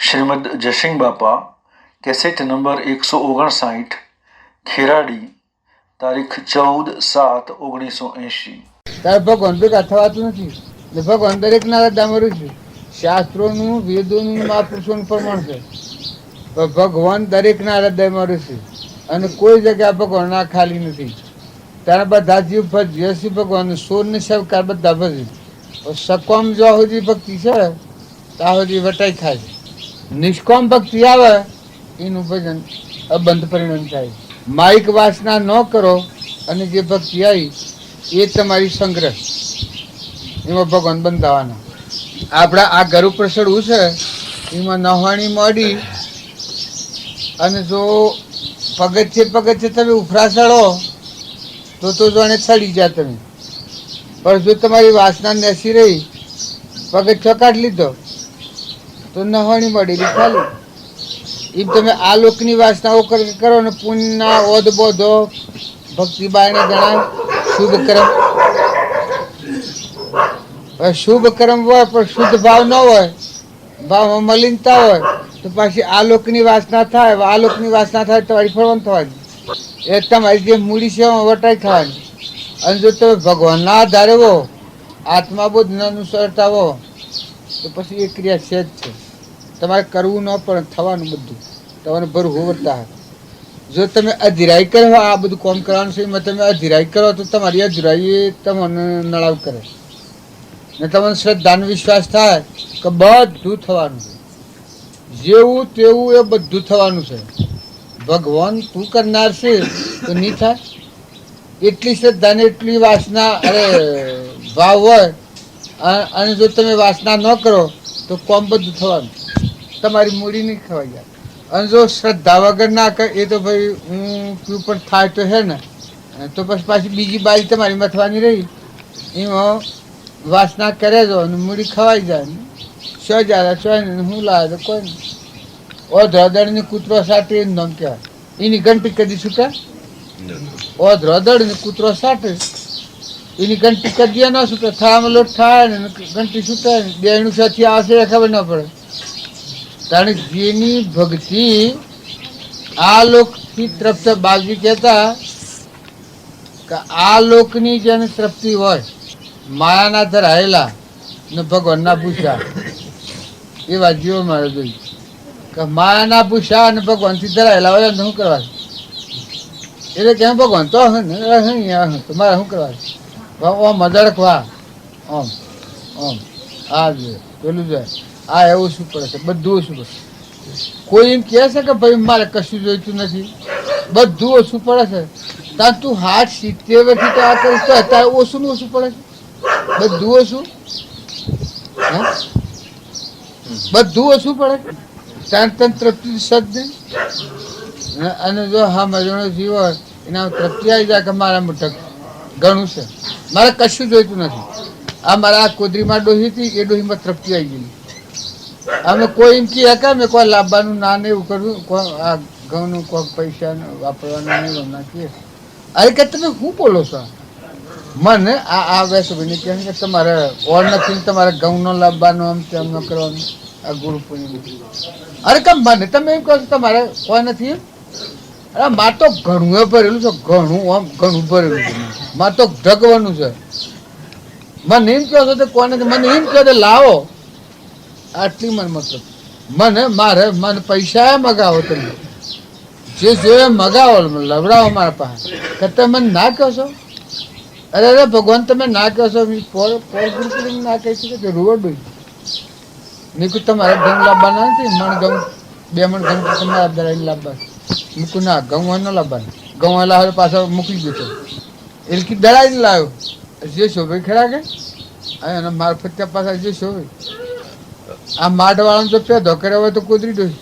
શ્રીમદ જયસિંહ બાપા cassette number 159 ખેરાડી તારીખ 14/7/1980. તારે ભગવાન ભેગા થવાતું નથી. ભગવાન દરેકના હૃદયમાં રહ્યું છે. શાસ્ત્રોનું, વેદોનું, મહાપુરુષોનું પ્રમાણ છે. ભગવાન દરેકના હૃદયમાં રહેશે અને કોઈ જગ્યા ભગવાન ના ખાલી નથી. ત્યારે બધા જીવ ભજ્ય છે ભગવાન સોર ને સહકાર બધા ભજે. સકોમ જ્યાં સુધી ભક્તિ છે ત્યાં સુધી વટાઈ ખાય. નિષ્કોમ ભક્તિ આવે એનું ભજન અબંધ પરિણામ થાય. માઇક વાસના ન કરો અને જે ભક્તિ આવી એ તમારી સંગ્રહ, એમાં ભગવાન બંધાવાના. આપણા આ ઘર ઉપર ચડવું છે એમાં નહાણી મોડી અને જો પગથિયે તમે ઉફરા ચડો તો જાણે ચડી જાય તમે. પણ જો તમારી વાસના નેસી રહી, પગથિયો કાઢી લીધો તો નહાણી મળેલી ખાલી. એમ તમે આ લોકની વાસનાઓ કરો ને પુણ્યના ઓધ બોધો ભક્તિ બાયને ગણાય શુભ કર્મ. શુભ કર્મ હોય પણ શુદ્ધ ભાવ ન હોય, ભાવમાં મલિનતા હોય તો પાછી આ લોકની વાસના થાય. આ લોકની વાસના થાય તમારી ફળવંત થવાની, એ તમારી જે મૂડી છે વટાઈ થવાની. અને જો તમે ભગવાનના આધારે હો, આત્મા બોધના અનુસરતા હો તો પછી એ ક્રિયા છે જ છે. તમારે કરવું ન પણ થવાનું બધું તમારે ભરવું વર્તા. જો તમે અધીરાઈ કરો આ બધું કામ કરવાનું છે એમાં તમે અધીરાઈ કરો તો તમારી અધીરાઈ તમને નળાવ કરે ને તમને શ્રદ્ધાનો વિશ્વાસ થાય કે બધું થવાનું છે. જેવું તેવું એ બધું થવાનું છે. ભગવાન તું કરનાર છે તો નહીં થાય. એટલી શ્રદ્ધા ને એટલી વાસના ભાવ હોય અને જો તમે વાસના ન કરો તો કોમ બધું થવાનું, તમારી મૂડી નહીં ખવાઈ જાય. અને જો શ્રદ્ધા વગર ના કરે એ તો ભાઈ હું ક્યુ પણ થાય તો હે ને, તો પછી પાછી બીજી બાજુ તમારી મથવાની રહી એમાં વાસના કરે જો અને મૂડી ખવાઈ જાય ને સો જાય ને હું લાવે તો કોઈ નહીં. ઓધરદડ ને કૂતરો સાટે એનું નામ કહેવાય. એની ઘંટી કદી છૂટે? ઓધરદડ ને કૂતરો સાટે એની ઘંટી કદી ન છૂટે. થાળામાં લોટ થાય ને ઘંટી છૂટે ને દેણું સાથી આવશે એ ખબર ન પડે. કારણ જેની ભક્તિ આ લોકથી તૃપ્ત, બાલજી કહેતા કે આ લોકની જેને તૃપ્તિ હોય, માયાના ધરાયેલા ને ભગવાનના પૂછ્યા એવા જીવો મારે જોઈ કે માયાના પૂછ્યા અને ભગવાનથી ધરાયેલા હોય શું કરવા? એટલે કેમ ભગવાન તો મારે શું કરવા? ઓમ અદડકવા ઓમ ઓમ આ જોઈએ પેલું જોઈએ આ એવું શું પડે છે, બધું ઓછું પડે. કોઈ એમ કહે છે કે ભાઈ મારે કશું જોઈતું નથી, બધું ઓછું પડે છે. ત્યાં તું 70 વર્ષથી તો આ કરીશ તો અત્યારે ઓછું ને ઓછું પડે છે. બધું ઓછું બધું ઓછું પડે ત્યાં તને તૃપ્તિ સદ નહીં. અને જો હા મજાનો જીવ હોય એના તૃપ્તિ આવી જાય કે મારા મોટક ઘણું છે, મારે કશું જોઈતું નથી. આ મારા આ કોદરીમાં ડોહી હતી એ ડોહીમાં તૃપ્તિ આવી ગયેલી. અમે કોઈ એમ કહે કે મેં કોઈ લાવવાનું ના ને એવું કરવું, આ ઘઉંનું કોઈ પૈસા વાપરવાનું નહીં એમ નાખીએ. અરે કે તમે શું બોલો છો? મને આ વેસભાઈને કહે કે તમારે ઓર નથી, તમારે ઘઉંનો લાવવાનો આમ તેમ ન કરવાનું આ ગુરુ પૂર્ણિમ. અરે કેમ મને તમે એમ કહો છો તમારે કોઈ નથી? અરે મારે તો ઘણું ભરેલું છે, ઘણું આમ ઘણું ભરેલું છે, મારે તો ઢગવાનું છે. મને એમ કહો છો તો કોને? મને એમ કહો લાવો આટલી મન મતલબ મને પૈસા મગાવો, તમે જે જોઈએ મગાવો, લવડાવો મારા પાસે. કે તમે મને ના કહો છો? અરે ભગવાન તમે ના કહો છો ના કહી શકો કે રોડ નીકું તમારે ઘઉં લાવવાના નથી. મણ ઘઉં 2 મણ ઘઉં તમારા દરાઈને લાવવા મૂકું ના ઘઉં ન લાવવાના. ઘઉં લાવે પાછળ મૂકી દીધો એટલે દળાઈને લાવ્યો જે શોભે ખરા કે અને મારા ફત્યા પાછા જે શોભે. આ માઢવાળાનો તો પેદો કર્યો હોય તો કુદરી ડોઈ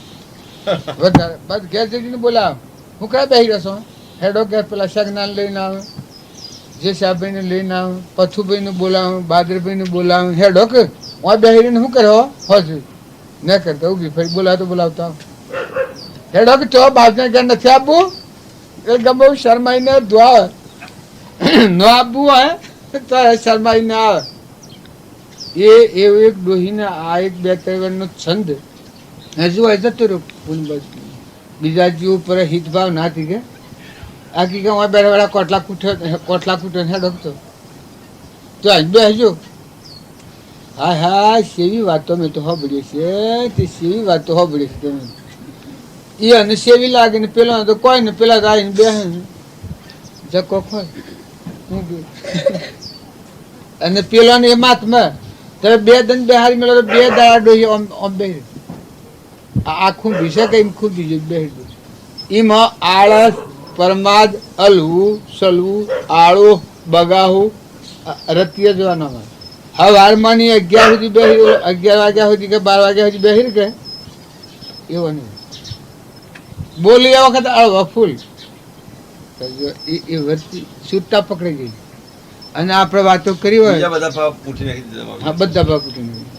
વધારે બસ ઘેર જઈને બોલાવ હું ક્યાં બેસી રહેશો? હેડો ઘેર પેલા સગનાન લઈને આવે, જે સાહેબભાઈને લઈને આવે, પથુભાઈને બોલાવું, બાદરભાઈને બોલાવું. હેડો કે હું બેસીને શું કર્યો હોજ ન કરતા ઊભી ફરી બોલાવતો બોલાવતા હેડો કે ચો બાજને ઘેર નથી આપવું એ ગમે શરમાઈને ધોવા ન આપવું હોય તો શરમાઈને આવે. એ એવું એક ડોહીને આ એક 2-3 વર્ષનો છંદ હજુ હોય જતું રહ્યું પુલ બસ બીજા જીવ ઉપર હિતભાવ ના થઈ કે આખી કે હું બેઠા બેઠા કોટલા કૂટ્યો હેડો તો આજ બેસજો હા હા સેવી વાતો મેં તો સાંભળી છે તે સેવી વાતો સાંભળી છે તમે એ અને સેવી લાગે ને પેલા તો કોઈ ને પેલા તો આવીને બેસે ને જકો ખોય હું અને પેલો ને એ માથમાં તમે 2 દન બેહારી મેળો તો 2 દાડા ડોહી આમ બે આખું ભીસે કઈ ખુદ બીજું બે એમાં આળસ પરમાદ અલવું સલવું આળું બગાવું રતિયા જોવાના હોય સવારમાં ની 11 સુધી બેસી 11 વાગ્યા સુધી કે 12 વાગ્યા સુધી બેસી કે એવો નહીં બોલી આ વખત આળવા ફૂલ એ વર્તી છૂટા પકડી ગઈ અને આપણે વાતો કરી હોય હા બધા ભાવ પૂટી નાખી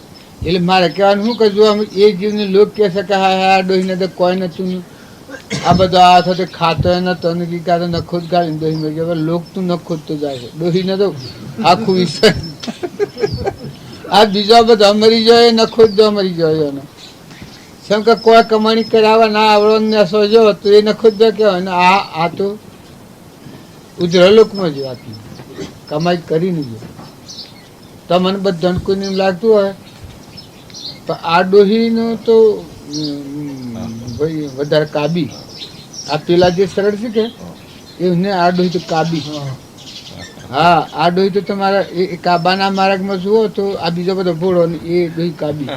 એટલે મારે કહેવાનું શું કે જો એ જીવને લોક કહે છે કે હા હા ડોહીને તો કોઈ નતું આ બધો આ સાથે ખાતો નતો નથી કાતો નખો જ ગાળીને ડોહી મરી ગયો લોક તું નખો તો જાય છે ડોહીને તો આખું વિષય આ બીજા બધા મરી જાય નખો જ મરી જાય એનો જેમ કે કોઈ કમાણી કરાવવા ના આવડો ને સોજો તો એ નખો જ કહેવાય ને આ તો ઉજરા લોકમાં જ વાત કમાઈ કરી નહીં તમને બધાને કોઈને લાગતું હોય પણ આ ડોહીનો તો ભાઈ વધારે કાબી આ પેલા જે સરળ છે કે એને આ ડોહી તો કાબી હા આ ડોહી તો તમારા એ કાબાના માર્ગમાં જુઓ તો આ બીજો બધો ભોળો ને એ ડોહી કાબી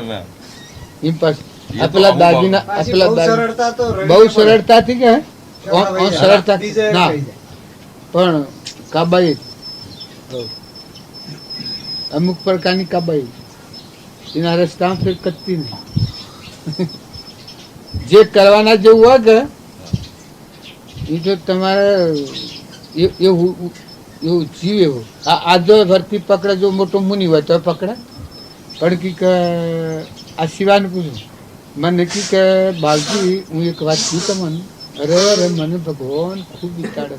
એમ પાસ આ પેલા દાગીના આ પેલા બહુ સરળતાથી કે સરળતાથી ના પણ કાબાઈ અમુક પ્રકારની કાબાઈ એના રસ્તા ફેર કરતી નહીં જે કરવાના જેવું હોય કે એ તો તમારે એવું જીવ એવો આ જો ભરતી પકડે જો મોટો મુનિ હોય તો પકડે પણ કી કે આ શિવાને પૂછું મને કી કે બાલજી હું એક વાત કહું તમને અરે મને ભગવાન ખૂબ વિચારે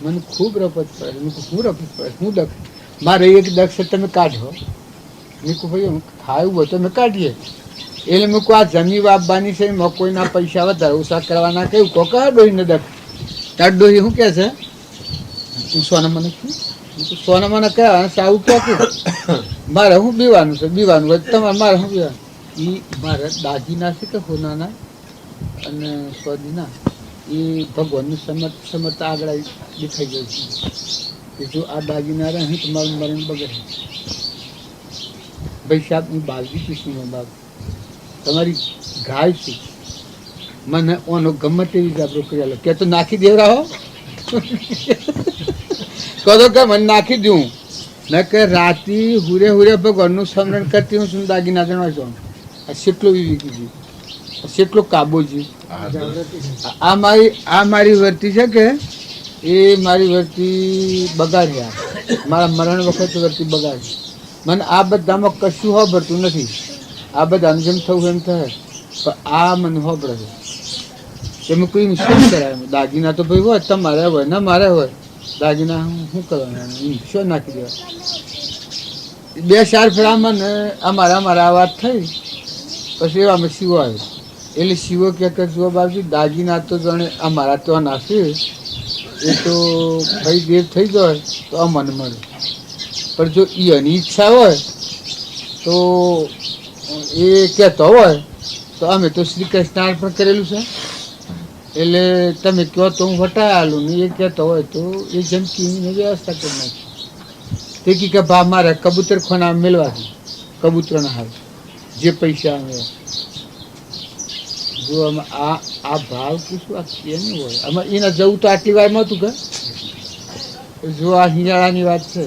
મને ખૂબ રપત પડે હું રપત પડે હું દખ મારે એક દક્ષ તમે કાઢો મેં કહું ભાઈ ખાવું હોય તો અમે કાઢીએ એટલે મેં કહું આ જમી વાપવાની છે એમાં કોઈના પૈસા વધારે ઓછા કરવાના કહ્યું કોકા ડોહીને દખ તાર ડોહી શું કહે છે હું સોના મને સોના મને કહે સાવું ક્યાં કે મારે શું બીવાનું છે બીવાનું હોય તમારે મારે શું બીવાનું એ મારે દાગીના છે કે હોનાના અને સ્વાદીના એ ભગવાનનું સમર્થ આગળ દેખાઈ ગયું છે કે જો આ દાગીના રહે અહીં તમારું મરણ બગડે ભાઈ સાહેબ હું બાલજી કૃષ્ણનો બાપ તમારી ગાય છું મને ઓનો ગમે તેવી જાબરો કરેલો કે તો નાખી દેવરાહો કહો કે મને નાખી દઉં ન કે રાતી હુરે હુરે ભગવાનનું સ્મરણ કરતી હું શું દાગીના જણવા છું આ કેટલો વિવી કીધું કેટલો કાબોજી આ મારી વર્તી છે કે એ મારી વર્તી બગાડ્યા મારા મરણ વખત વર્તી બગાડી મને આ બધામાં કશું હોભરતું નથી આ બધાને જેમ થવું એમ થાય પણ આ મને હોભરે છે એમાં કોઈ શું કરાય દાગીના તો ભાઈ હોય તમારે હોય ને મારે હોય દાગીના શું કરવાનું શું નાખી દેવા 2-4 ફેરા મને અમારા વાત થઈ પછી એવામાં શિવો આવ્યો એટલે શિવો કે જુઓ બાબજી દાગીના તો જાણે અમારા તો નાખે એ તો ભાઈ દેર થઈ જાય તો અમને મળે પણ જો એની ઈચ્છા હોય તો એ કહેતો હોય તો અમે તો શ્રી કૃષ્ણ અર્પણ કરેલું છે એટલે તમે કહો તો હું વટાઈ આલું ને એ કહેતો હોય તો એ જમકીની વ્યવસ્થા કરી નાખી તે કી કે ભા મારે કબૂતર ખોના મેળવાથી કબૂતરના હાલ જે પૈસા આવે જો આ ભાવ કીશું આ કેનું હોય આમાં એના જવું તો આટલી વારમાં હતું કે જો આ હિયાળાની વાત છે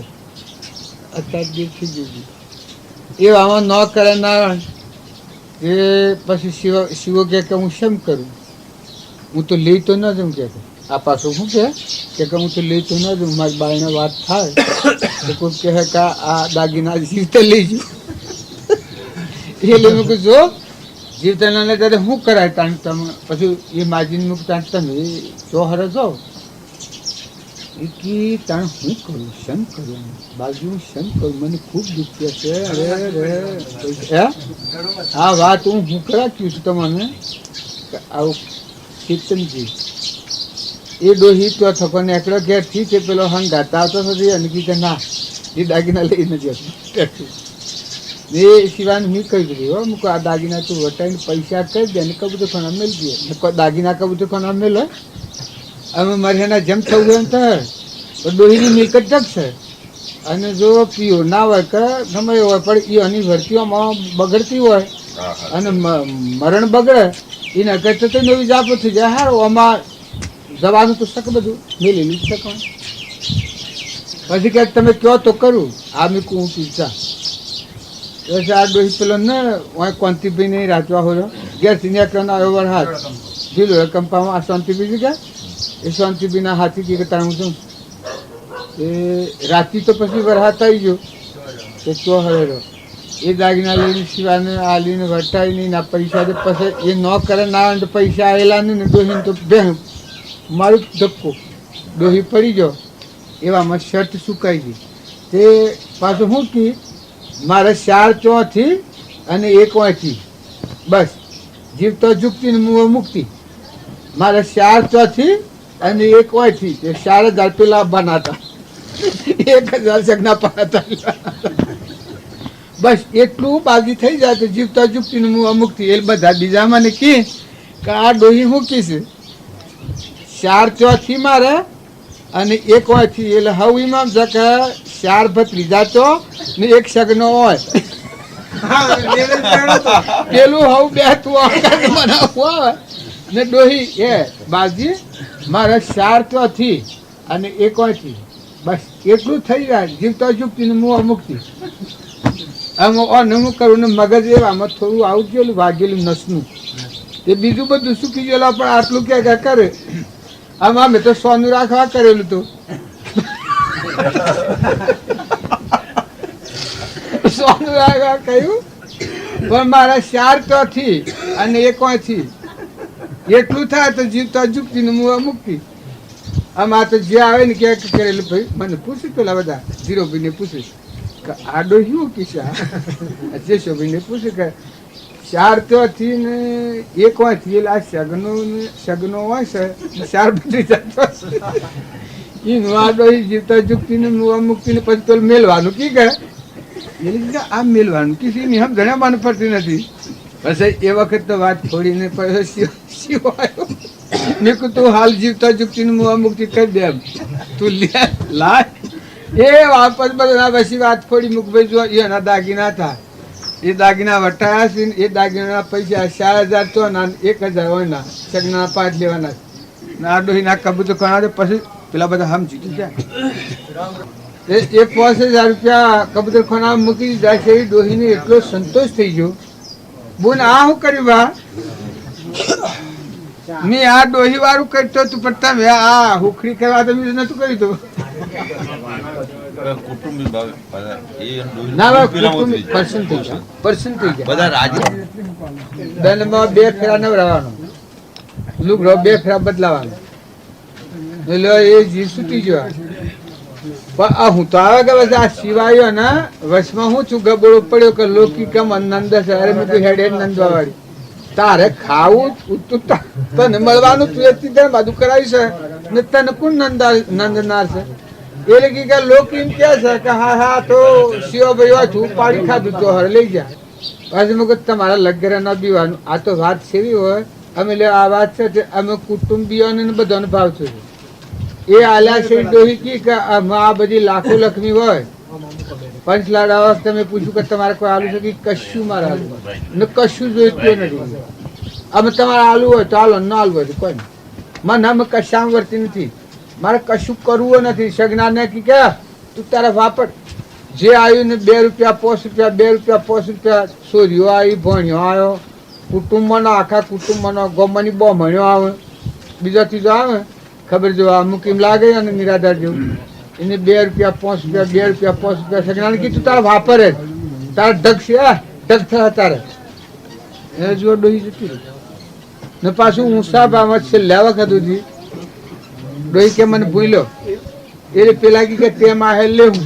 અત્યારે દેખી દીધી એ આમાં ન કરે નારાયણ એ પછી શિવો કે હું શેમ કરું હું તો લઈ તો ન જઉં કે આ પાછું શું કે હું તો લઈ તો ન જઉં મારી બાઈને વાત થાય તો કોઈ કહે કે આ દાગીના જીવતે લઈ જઉં એટલે મેં કહું જો જીવતાના ત્યારે શું કરાય તાણ તમે પછી એ માજીને મૂકતા તમે જો હરે જો કી તાણ હું કરું શમ કરું બાજુ શમ કરું મને ખૂબ દુઃખ છે અરે આ વાત હું રાખ્યું છું તમને આવું કીર્તનજી એ ડોહી તો થકો ને એકલો ઘેરથી છે પેલો હંગાતા આવતો નથી અને કીધું ના એ દાગીના લઈને જતો એ સિવાય હું કહી દીધું હો મૂકો આ દાગીના તું વટાઈને પૈસા કરી દે ને કબૂતર ખાના મેળ દે દાગીના કબૂતર ખાના મેળ હોય અમે મારે એના જેમ થવું એમ થાય તો ડોહીની મિલકત જગશે અને જો પીઓ ના હોય કે ગમે હોય પણ એ એની ભરતીઓમાં બગડતી હોય અને મરણ બગડે એના કરતાં તો નવી જાપો થઈ જાય હારું આમાં જવાનું તો શક બધું મેલી લીધ શકવાનું પછી ક્યાંક તમે કહો તો કરું આ મેં કહું પીછા એટલે આ ડોહી પેલો ને કોંતીભાઈ નહીં રાચવા હોય ઘેરથી નીકળવાનો આવ્યો વાર હાથ જીલો કંપામાં આ શાંતિભાઈ ગયા એ શાંતિભાઈના હાથી કે તારું છું એ રાતી તો પછી વરહાત આવી ગયો કે ચો હળેરો એ દાગીના લઈને સિવાને આલીને વટાઈ નહીં ના પૈસા તો પછી એ ન કરે ના તો પૈસા આવેલા નહીં ને ડોહીને તો બે મારું ધક્કો ડોહી પડી ગયો એવામાં શર્ટ સુકાઈ ગઈ તે પાછું શું કી મારે 4 ચોથી અને 1 વાંચી બસ જીવ તો ઝૂકતી ને મું મુક્તિ મારે 4 ચોથી અને 1 વાંચી તે 4000 પેલા બનાતા 1000 સગના પાતા બસ એટલું બાજી થઈ જાય તો જીવતા ઝૂકતી ને મું મુક્તિ એ બધા બીજામાં ને કી કે આ ડોહી મૂકી છે 4 ચોથી મારે અને 1 વાંચી એટલે હવે એમાં જકે 4 ભત્રીજા તો ને 1 સગનો હોય પેલું હવે બે તું બનાવવું આવે ને ડોહી એ બાજી મારે 4 ચોથી અને 1 વાંચી બસ એટલું થઈ જાય જીવતા ઝૂકતી ને મું મુક્તિ આમાં હું કરું ને મગજ એવામાં થોડું આવું ગયેલું વાગેલું નસનું એ બીજું બધું સૂકી ગયેલા પણ આટલું ક્યાં કરે આમાં મેં તો સોનું રાખવા કરેલું હતું સોનું રાખવા કહ્યું પણ મારા 4 ચોથી અને 1 વાંચી એટલું થાય તો જીવતા ઝૂકતી ને મું મુક્તિ આમાં તો જે આવે ને ક્યાંક કરેલું ભાઈ મને પૂછ્યું પેલા બધા ધીરોભાઈને પૂછ્યું કે આ ડોહ્યું કિસ્સા જેશોભાઈને પૂછ્યું કે 4 ચોથી ને 1 વાંચી એટલે આ સગનો હોય છે 4 બધી જતો એનું આ ડોહી જીવતા ઝૂકતી ને મુક્તિ ને પછી પેલું મેલવાનું કી કે એટલે આ મેલવાનું કીધી એની હમ જણાવવાનું પડતી નથી પછી એ વખત તો વાત છોડીને પછી શિવાયો મેં કહું તું હાલ જીવતા ઝૂકતી ને મુક્તિ કરી દે એમ તું લાય એ વાપસ બધા પછી વાત છોડી મૂક ભાઈ જો એના દાગીના હતા એ દાગીના વટાયા છે એ દાગીના પૈસા 4000 તો ના 1000 હોય ના સગના 5 લેવાના આ ડોહીના કબૂતર કણા પછી પેલા બધા હમ જીતી ગયા એ 5000 રૂપિયા કબૂતર ખાના મૂકી દીધા છે એ ડોહીને એટલો સંતોષ થઈ ગયો બોન આ શું કર્યું બા મેં આ ડોહી વાળું કરતો તું પણ તમે આ હુખડી કરવા તો મેં નતું કર્યું તું દંડમાં 2 ફેરા નવરાવાનો લુગડો 2 ફેરા બદલાવાનો એટલે એ જીવ છૂટી ગયો પણ આ હું તો આવે કે બસ આ સિવાયો ને વસમાં હું છું ગબડો પડ્યો કે લોકી કમ નંદ અરે મેં હેડે નંદવા વાળી તારે ખાવું તને મળવાનું તું એટલી તને બધું કરાવી છે ને તને કોણ નંદનાર છે એટલે કે લોકો એમ કે છે કે હા હા તો શિવભાઈ હોય છું પાડી ખાધું તો હર લઈ જા પછી મેં કહું તમારા લગેરા ન પીવાનું આ તો વાત સેવી હોય અમે લે આ વાત છે અમે કુટુંબીઓને બધાને ભાવ છે એ આલ્યા છે ડોહી કી કે આ બધી લાખો લક્ષ્મી હોય પંચલાડા વખત તમે પૂછ્યું કે તમારે કોઈ આલુ છે કે કશું મારા આલુ ને કશું જોઈતું નથી અમે તમારે આલુ હોય તો આલો ન આલુ હોય કોઈ મને અમે કશામ વર્તી નથી મારે કશું કરવું નથી સગનાને કે તું તારા વાપર જે આવ્યું ને 2 રૂપિયા 5 રૂપિયા 2 રૂપિયા 5 રૂપિયા સોર્યો આવી ભણ્યો આવ્યો કુટુંબનો આખા કુટુંબનો ગમની બોમણ્યો આવે બીજો ત્રીજો આવે ખબર જો આ મુકીમ લાગે અને નિરાધાર જેવું એને 2 રૂપિયા 5 રૂપિયા 2 રૂપિયા 5 રૂપિયા સગનાને કીધું તારા વાપર જ તારા ઢગ છે ઢગ થયા તારે એ જો ડોહી જતી ને પાછું ઊંસા ભાવમાં છે લેવા ખાધું ડોહી કે મને ભૂલ્યો એટલે પેલા કે તે માહે લેવું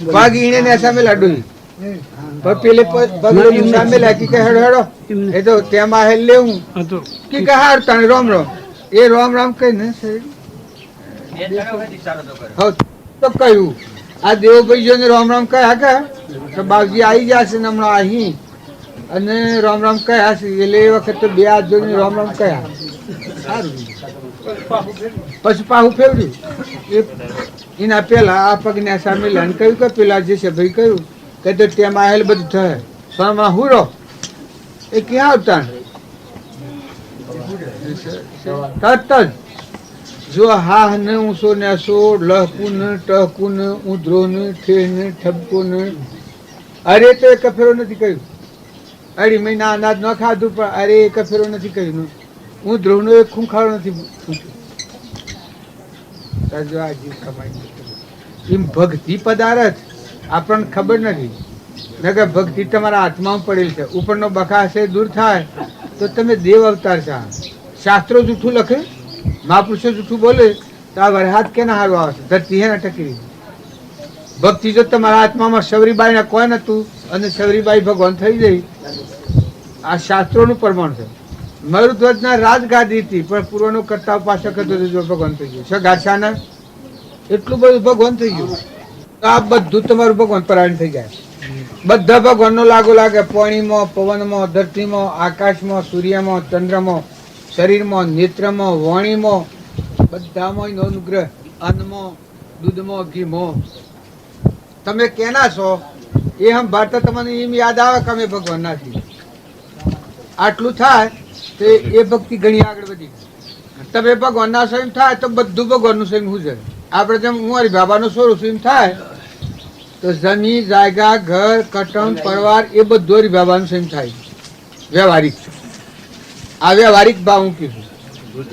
ભાગ ઈને ને સામે લાડુઈ પણ પેલે પગલો સામે લાગી કે હેડો હેડો એ તો તે માહે લેવું કે હાર તને રામ રામ એ રામ રામ કઈ ને તો કહ્યું આ દેવભાઈઓને રામ રામ કહ્યા કે તો બાપજી આવી જશે ને હમણાં અહીં અને રામ રામ કહ્યા છે એટલે એ વખત તો બે હાથ જોઈને રામ રામ કહ્યા સારું પછી પાહું ફેવર્યું એના પેલા આ પગને સામે લઈને કહ્યું કે પેલા જે છે ભાઈ કહ્યું કે તો તેમાં આવેલ બધું થાય પણ હું રહો એ ક્યાં આવતા તરત જ જો હા ને ઊંસો ને સો લહકું ને ટહકું ને ઊંધરો ને ઠે ને ઠપકો ને અરે તો એક ફેરો નથી કહ્યું અઢી મહિના અનાજ ન ખાધું પણ અરે એક ફેરો નથી કહ્યું ઊંધરો નો એક ખૂંખાડો નથી એમ ભક્તિ પદાર્થ આપણને ખબર નથી નકર ભક્તિ તમારા હાથમાં પડેલ છે ઉપરનો બખાશે દૂર થાય તો તમે દેવ અવતાર છો શાસ્ત્રો જૂઠું લખે મહાપુરુષો જૂઠું બોલે તો આ વરહાદ કેના હારું આવે છે ધરતી હે ને ટકરી ભક્તિ જો તમારા હાથમાં સવરીબાઈ ને કોઈ નતું અને સવરીબાઈ ભગવાન થઈ ગઈ આ શાસ્ત્રોનું પ્રમાણ છે મરુધ્વજ ના રાજગાદી હતી પણ પૂર્વનો કરતા ઉપાસક હતો જો ભગવાન થઈ ગયું સગાસાના એટલું બધું ભગવાન થઈ ગયું આ બધું તમારું ભગવાન પરાયણ થઈ જાય બધા ભગવાન નો લાગુ લાગે પાણીમાં પવનમાં ધરતીમાં આકાશમાં સૂર્યમાં ચંદ્રમાં શરીરમાં નેત્રમાં વાણીમાં બધામાં એનો અનુગ્રહ અન્નમાં દૂધમાં ઘીમાં તમે કેના છો એ હમ ભારત તમને એમ યાદ આવે કે અમે ભગવાન ના છીએ આટલું થાય તો એ ભક્તિ ઘણી આગળ વધી તમે ભગવાન ના સ્વયં થાય તો બધું ભગવાન નું સ્વયં હું છે આપણે જેમ હું મારી બાબાનો સ્વરૂપ સ્વયં થાય તો જમીન જાયગા ઘર કટમ પરિવાર એ બધું હરી બાબાનું સ્વયં થાય વ્યવહારિક આ વ્યવહારિક ભાવ હું કીધું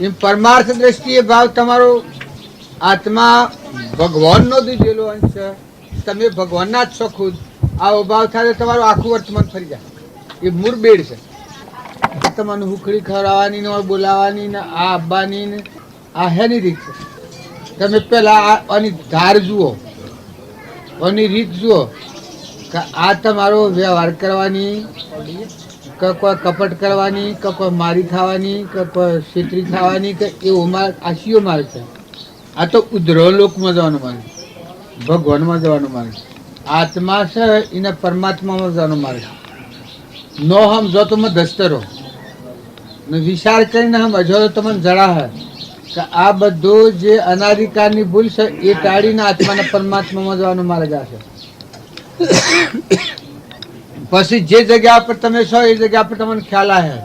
એમ પરમાર્થ દ્રષ્ટિએ ભાવ તમારો આત્મા ભગવાનનો દીધેલો અંશ છે તમે ભગવાનના જ છો ખુદ આવો ભાવ થાય તો તમારું આખું વર્તમાન ફરી જાય એ મૂળ બેડ છે તમારે હુખડી ખવડાવવાની ને બોલાવવાની ને આ આવવાની ને આ હેની રીત છે તમે પેલા આની ધાર જુઓ આની રીત જુઓ કે આ તમારો વ્યવહાર કરવાની કે કોઈ કપટ કરવાની કે કોઈ મારી ખાવાની કે કોઈ છેતરી ખાવાની કે એવો માર્ગ આશીઓ માર્ગ છે આ તો ઉધરો લોકમાં જવાનો માર્ગ ભગવાનમાં જવાનો માર્ગ આત્મા છે એને પરમાત્મામાં જવાનો માર્ગ નો સમજો તો મેં દસ્તરો ને વિચાર કરીને હમ હજો તો તમને જણાવે કે આ બધું જે અનાધિકારની ભૂલ છે એ ટાળીને આત્માના પરમાત્મામાં જવાનો માર્ગ છે પછી જે જગ્યા પર તમે છો એ જગ્યા પર તમને ખ્યાલ આવે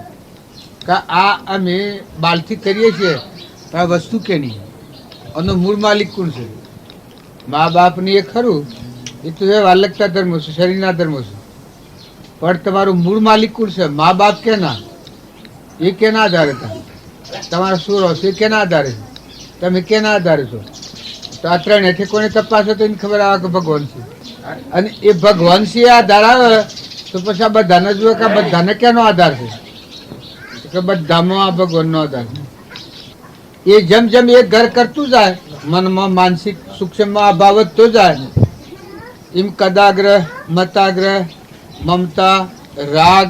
કે આ અમે બાલથી કરીએ છીએ આ વસ્તુ કેની આનો મૂળ માલિક કોણ છે મા બાપની એ ખરું એ તો એ વાલકતા ધર્મો છે શરીરના ધર્મો છે પણ તમારું મૂળ માલિક કોણ છે મા બાપ કેના એ કેના આધારે હતા તમારા શું રહો એ કેના આધારે છે તમે કેના આધારે છો તો આ ત્રણ હેઠે કોને તપાસો તો એને ખબર આવે કે ભગવાન છે અને એ ભગવાન છે આધાર આવે તો પછી આ બધાને જુઓ કે બધાને કેનો આધાર છે કે બધામાં આ ભગવાનનો આધાર છે એ જેમ જેમ એ ઘર કરતું જાય મનમાં માનસિક સૂક્ષ્મમાં અભાવ વધતો જાય એમ કદાગ્રહ મતાગ્રહ મમતા રાગ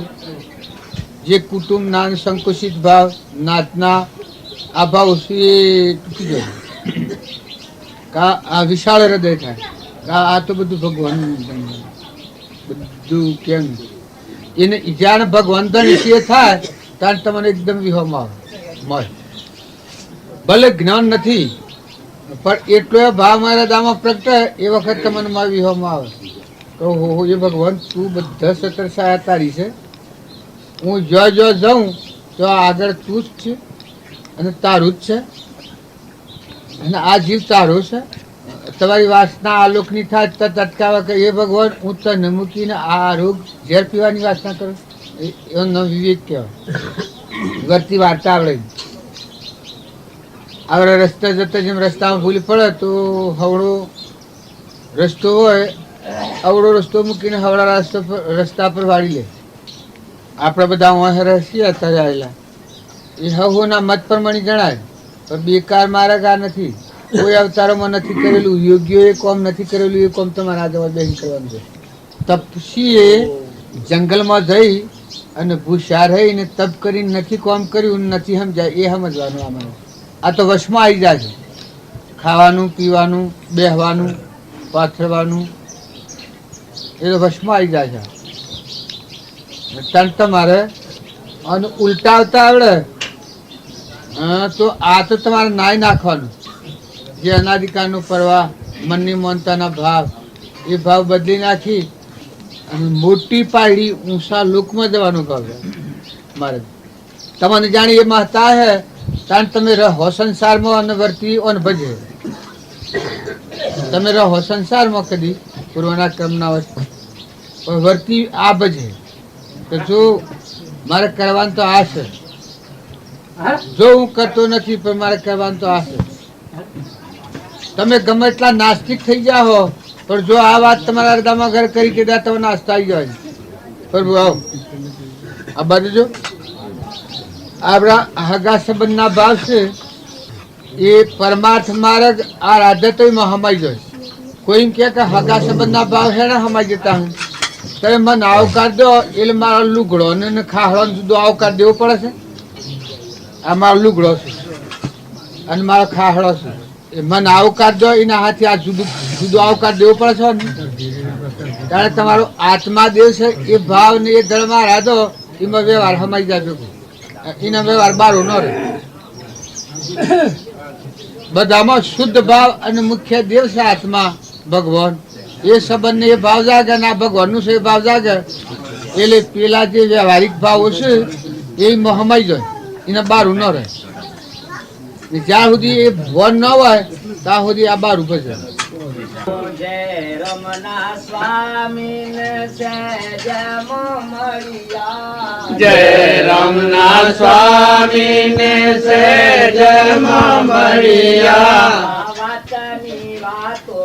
જે કુટુંબ નાન સંકુચિત ભાવ નાતના આ ભાવ તૂટી જાય આ વિશાળ હૃદય થાય આ તો બધું ભગવાન બધું કેમ એને જાણે ભગવાન ધન થાય ત્યારે તમને એકદમ વિહોમાં આવે ભલે જ્ઞાન નથી પણ એટલો ભાવ મારા દામાં પ્રગટે એ વખત તમને મારા વિહોમાં આવે તો હો એ ભગવાન તું બધા સતર સાયા તારી છે હું જો જાઉં તો આગળ તું જ છે અને તારું જ છે અને આ જીવ તારો છે તમારી વાસના આલોકની થાય તો તત્કાવે કે એ ભગવાન હું તને મૂકીને આ રોગ ઝેર પીવાની વાસના કરું એવો ન વિવેક કહેવાય ઘરથી વાર્તા આવડે આપણે રસ્તા જતા જેમ રસ્તામાં ભૂલી પડે તો હવળો રસ્તો હોય અવળો રસ્તો મૂકીને હવળા રસ્તા પર વાળી લે આપણે બધા રહીએ અત્યારે આવેલા એ હવોના મત પ્રમાણે જણાય પણ બેકાર માર્ગ આ નથી કોઈ અવતારોમાં નથી કરેલું, યોગીઓએ કોમ નથી કરેલું, એ કોમ તમારે આ જવા બેન કરવાનું છે. તપસ્વીએ જંગલમાં જઈ અને ભૂસ્યા રહીને તપ કરીને નથી કોમ કર્યું, નથી સમજાય, એ સમજવાનું. આમાં આ તો વશમાં આવી જાય છે. ખાવાનું, પીવાનું, બેહવાનું, પાથરવાનું, એ તો વશમાં આવી જાય છે. તન તમારે અને ઉલટાવતા આવડે તો આ તો તમારે નાઈ નાખવાનું. જે અનાધિકારનો પ્રવાહ, મનની મનતાના ભાવ, એ ભાવ બદલી નાખી અને મોટી પાયડી ઊંચા લોકમાં જવાનો ભાવ છે મારે. તમને જાણી એ મહતા હે કારણ તમે રહો સંસારમાં અને વર્તી ઓન ભજે. તમે રહો સંસારમાં કદી પૂર્વના ક્રમના વસ્તુ વર્તી આ ભજે. તો જો મારે કરવાનું તો આ છે. જો હું કરતો નથી પણ મારે કરવાનું તો આ છે. તમે ગમે એટલા નાસ્તિક થઈ ગયા હો પણ જો આ વાત તમારા હૃદયમાં ઘર કરી કે તમે નાસ્તા આવી જાય. પ્રભુ આવો આ બાજુ જો આપણા હગા સંબંધના ભાવ છે એ પરમાર્થ માર્ગ આ રાધતોયમાં હમાઈ જાય. કોઈ એમ કે હગા સંબંધના ભાવ છે ને હમાઈ જતા હું તમે મને આવકાર દો એટલે મારો લુગડો ને ખાહડો જુદો આવકાર દેવો પડે છે. આ મારો લુગડો છે અને મારો ખાહડો છે, એ મને આવકાર દો એના હાથે આ જુદું જુદો આવકાર દેવો પડે છે ને. ત્યારે તમારો આત્મા દેવ છે એ ભાવ ને એ દળમાં રાધો એમાં વ્યવહાર હમાઈ જાય ભેગું. એના વ્યવહાર બારો ન રહે. બધામાં શુદ્ધ ભાવ અને મુખ્ય દેવ છે આત્મા ભગવાન. એ સંબંધને એ ભાવ જાગે અને આ ભગવાનનું છે એ ભાવ જાગે એટલે પેલા જે વ્યવહારિક ભાવો છે એ હમાઈ જાય, એને બારું ન રહે. જ્યાં સુધી એ ભગવાન ન હોય ત્યાં સુધી આ બારું ભજે. જય રમના સ્વામી જય રમના સ્વામી ને સજમાં મળ્યા. વાતની વાતો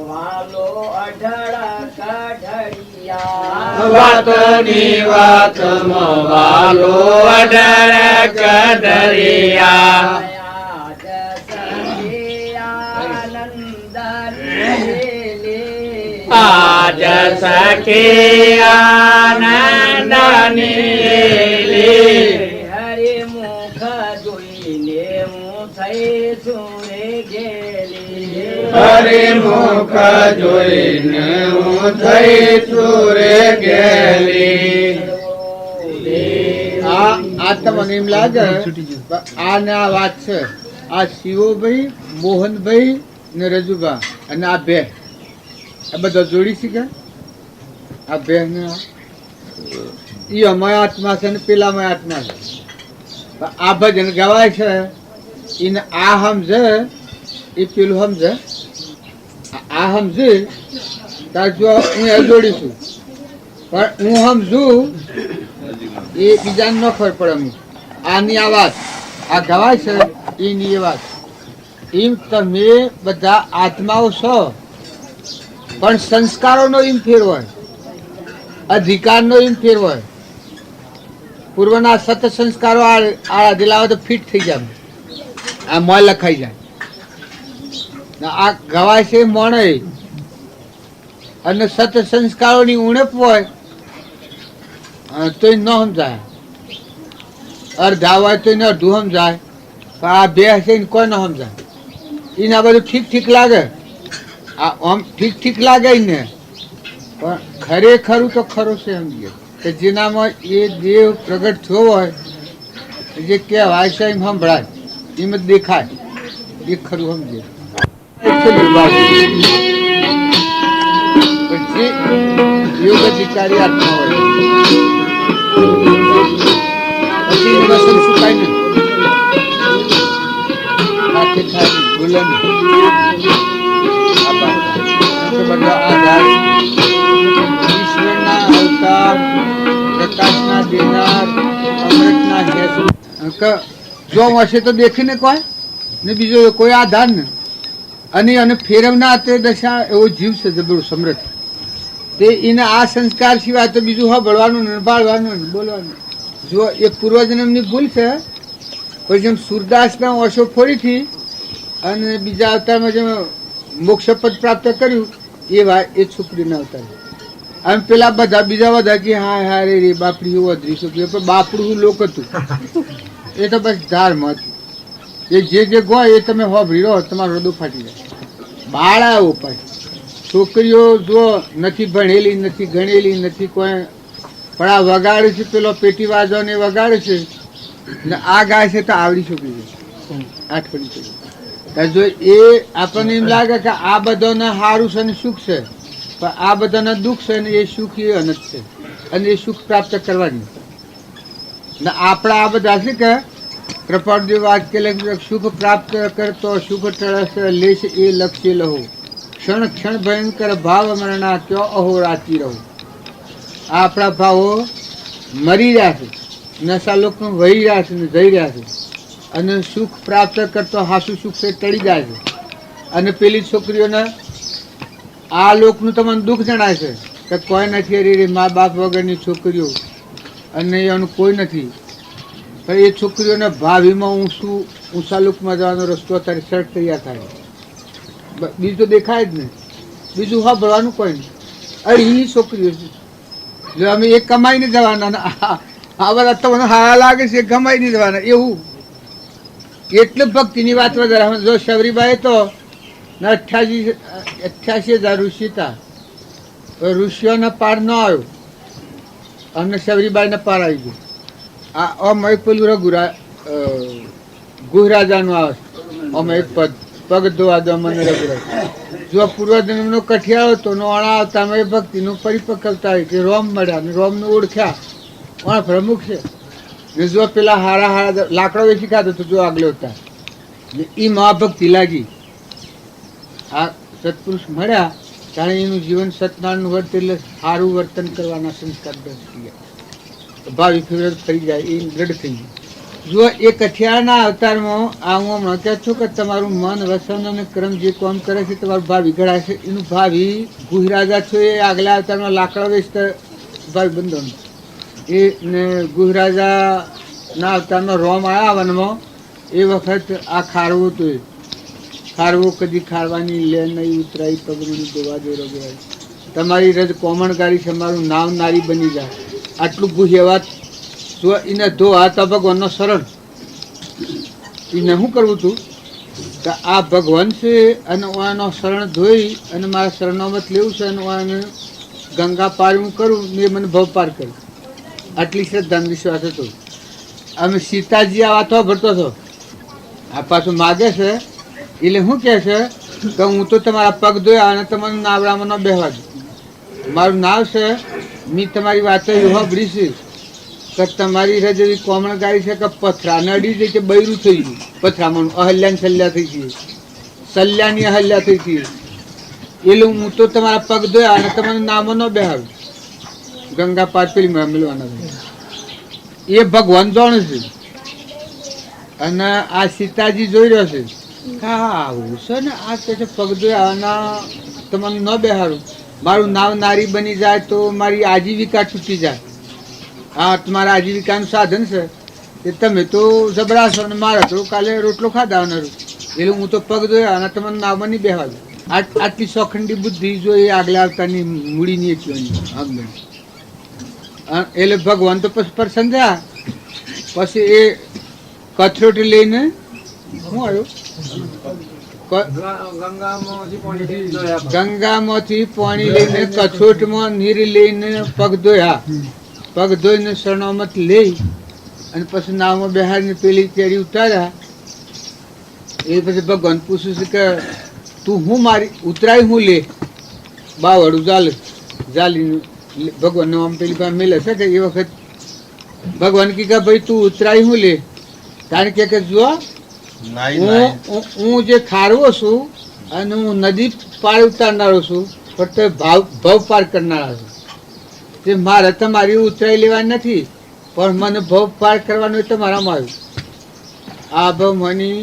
વાલો અઢળ કઢળિયા. વાતની વાતમાં વાલો અઢળ કઢળિયા. આજ સખી આનંદની હરે મુખ જોઈને હું થઈ સુરે ગેલી. હરે મુખ જોઈને હું થઈ સુરે ગેલી. આ તમને એમ લાગે આ ને આ વાત છે. આ શિવોભાઈ, મોહનભાઈ ને રજુભા અને આ બે આ બધા જોડી શીખે. આ બે ને એ અમારા આત્મા છે ને પેલા અમારા આત્મા છે. આ ભજન ગવાય છે એને આ સમજે એ પેલું સમજે. આ સમજે તાર જો હું એ જોડીશું પણ હું સમજું એ બીજાને ન ખબર પડે. અમુક આની આ વાત આ ગવાય છે એની એ વાત. એમ તમે બધા આત્માઓ છો પણ સંસ્કારોનો એમ ફેર હોય, અધિકારનો એમ ફેર હોય. પૂર્વના સત સંસ્કારો આ દિલાવે તો ફિટ થઈ જાય, આ મોય લખાઈ જાય. આ ગવાય છે મોણે અને સત સંસ્કારોની ઉણપ હોય તો ન સમજાય. અડધા હોય તો એને અડધું સમજાય પણ આ બે હશે ને કોઈ ન સમજાય. એને આ બધું ઠીક ઠીક લાગે. આમ ઠીક ઠીક લાગે ને પણ ખરેખરું તો ખરું છે. સમજીએ કે જેનામાં એ દેવ પ્રગટ થયો હોય જે કહેવાય છે એમ સંભળાય એમ જ દેખાય એ ખરું સમજીએ. જે યોગ અધિકારી આત્મા હોય પછી વસન સુકાય ને હાથે થાય ભૂલે ને આધાર ઈશ્વરના અવતાર, પ્રકાશના દેનાર, અમૃતના હેતુ જો હશે તો દેખીને કોઈ ને બીજો કોઈ આધાર ને અને ફેરવના તે દશા એવો જીવ છે જબરો સમૃદ્ધ. તે એને આ સંસ્કાર સિવાય તો બીજું સાંભળવાનું ને બાળવાનું ને બોલવાનું. જો એ પૂર્વજન્મની ભૂલ છે. પછી જેમ સુરદાસના ઓશો ફોડીથી અને બીજા અવતારમાં જે મોક્ષ પદ પ્રાપ્ત કર્યું એ છોકરીના અવતાર. અને પેલા બધા બીજા બધા કે હા હા રે બાપડી એવું અધરી છોકરી, પણ બાપડું લોક હતું એ તો બસ ધાર્મ હતું. એ જે ગોય એ તમે હોભરી રહો તમારું હૃદય ફાટી જાય. બાળ આવો પાછી છોકરીઓ જો નથી ભણેલી, નથી ગણેલી, નથી કોઈ, પણ આ વગાડે છે પેલો પેટી વાજવાને વગાડે છે ને આ ગાય છે તો આવડી છોકરી છે, આઠપડી છોકરી. જો એ આપણને એમ લાગે કે આ બધાને સારું છે ને સુખ છે, પણ આ બધાને દુઃખ છે ને એ સુખ એ અનંત છે અને એ સુખ પ્રાપ્ત કરવાની. ને આપણા આ બધા છે કે કૃપાળદેવ વાક્ય સુખ પ્રાપ્ત કરતો સુખ ટળસ લેશ એ લક્ષ્ય લહો, ક્ષણ ક્ષણ ભયંકર ભાવ મરણા ક્યો અહોરાતી રહો. આ આપણા ભાવો મરી રહ્યા છે, નશા લોકમાં વહી રહ્યા છે ને જઈ રહ્યા છે, અને સુખ પ્રાપ્ત કરતો હાસુ સુખ છે ટળી જાય છે. અને પેલી છોકરીઓને આ લોકનું તમને દુઃખ જણાય છે કે કોઈ નથી, અરે મા બાપ વગરની છોકરીઓ અને એનું કોઈ નથી. પણ એ છોકરીઓને ભાવિમાં ઊંચા લોકમાં જવાનો રસ્તો અત્યારે સર્ટ તૈયાર થાય. બીજું તો દેખાય જ નહીં, બીજું હા ભરવાનું કોઈ નહીં. અરે એ છોકરીઓ છે જો અમે એક કમાઈને જવાના, આ બધા તમને હારા લાગે છે કમાઈને જવાના એવું. એટલે ભક્તિની વાત વધારે. જો શબરીબાઈ તો 88,000 ઋષિ હતા, ઋષિઓને પાર ન આવ્યો અમને શબરીબાઈને પાર આવી ગયો. આ અમે પેલું ગુહરાજાનું આવે અમે એક પગ ધોવા દો મને રઘુરાજ. જો પૂર્વજન્મનો કઠિયાળો હતો અણા આવતા અમે ભક્તિનું પરિપક્વતા આવી કે રોમ મળ્યા ને રોમને ઓળખ્યા પણ પ્રમુખ છે. ને જો પેલા હારા લાકડો વેચી ખાતો તો જો આગળ હતા એ મહાભક્તિ લાગી. આ સત્પુરુષ મળ્યા ત્યારે એનું જીવન સત્યનારાયણ વર્ત એટલે સારું વર્તન કરવાના સંસ્કાર દસ ગયા. ભાવિ ફેવરેટ ફરી જાય એ દ્રઢ થઈ ગયું. જો એ કઠિયાના અવતારમાં આ હું હમણાં કહું છું કે તમારું મન વસન અને કર્મ જે કામ કરે છે તમારું ભાવિ ઘડાય છે. એનું ભાવિ ગુહરાજા છો એ આગલા અવતારમાં લાકડા વેચતા ભાવિ બંધન એ ને ગુહરાજાના અવતારમાં રોમ આવ્યા વનમાં એ વખત આ ખારવું હતું. એ ખારવો કદી ખારવાની લે નહીં ઉતરાઈ પગમણી દોવા દે રોગરાય. તમારી રજ કોમણકારી છે, મારું નામ નારી બની જાય. આટલું ગુહ્ય વાત જો એને ધોવા તો ભગવાનનો શરણ. એને શું કરવું હતું કે આ ભગવાન છે અને ઓનો શરણ ધોઈ અને મારા શરણોમત લેવું છે અને ઓને ગંગા પાર હું કરું ને મને ભવ પાર કરું. આટલી શ્રદ્ધા વિશ્વાસ હતો. અમે સીતાજી આ વાતો ભરતો હતો. આ પાછું માગે છે એટલે શું કહે છે કે હું તો તમારા પગ ધોયા અને તમારું નાવડામાં ન બેહવા દઉં. મારું નાવ છે મેં તમારી વાતો એવું સાંભળી છે કે તમારી રજ એવી કોમણકારી છે કે પથરા નડી જઈ કે બૈરું થઈ ગયું. પથરામાં અહલ્યાની સલ્યા થઈ ગઈ, સલ્યાની અહલ્યા થઈ ગઈ. એટલે હું તો તમારા પગ ધોયા અને તમારું નામો ન બેહાડું. ગંગા પાર પેલી મળવાના એ ભગવાન જાણે છે. અને આ સીતાજી જોઈ રહ્યો છે હા આવું છે ને આ કે પગ ધોયા તમને ન બેહાડું. મારું નાવ નારી બની જાય તો મારી આજીવિકા છૂટી જાય. હા તમારા આજીવિકાનું સાધન છે એ તમે તો જબરાશો ને મારા તો કાલે રોટલો ખાધાવાનું. એટલે હું તો પગ ધોયા અને તમને નાવમાં નહીં બેહાડું. આટલી સોખંડી બુદ્ધિ જો એ આગલા આવતાની મૂડીની એટલી આગળ. એટલે ભગવાન તો પછી પ્રસન્ન થયા. પછી એ કથરોટી લઈને શું આવ્યો ગંગામાંથી પાણી લઈને કથોટમાં નીર લઈને પગ ધોયા. પગ ધોઈને શરણામત લઈ અને પછી નાવમાં બેહાડીને પેલી કેરી ઉતાર્યા. એ પછી ભગવાન પૂછ્યું છે કે તું હું મારી ઉતરાય હું લે બાવડું જાલી ભગવાન આમ પેલી પાસે મેલે છે કે એ વખત ભગવાન કી કે ભાઈ તું ઉતરાય હું લે. કારણ કે જો હું જે ખારવો છું અને હું નદી પાર ઉતારનારો છું પણ તે ભવ પાર કરનારા છું. તે મારે તમારી ઉતરાઈ લેવાની નથી પણ મને ભવ પાર કરવાનું તમારામાં આવ્યું. આ ભવ મની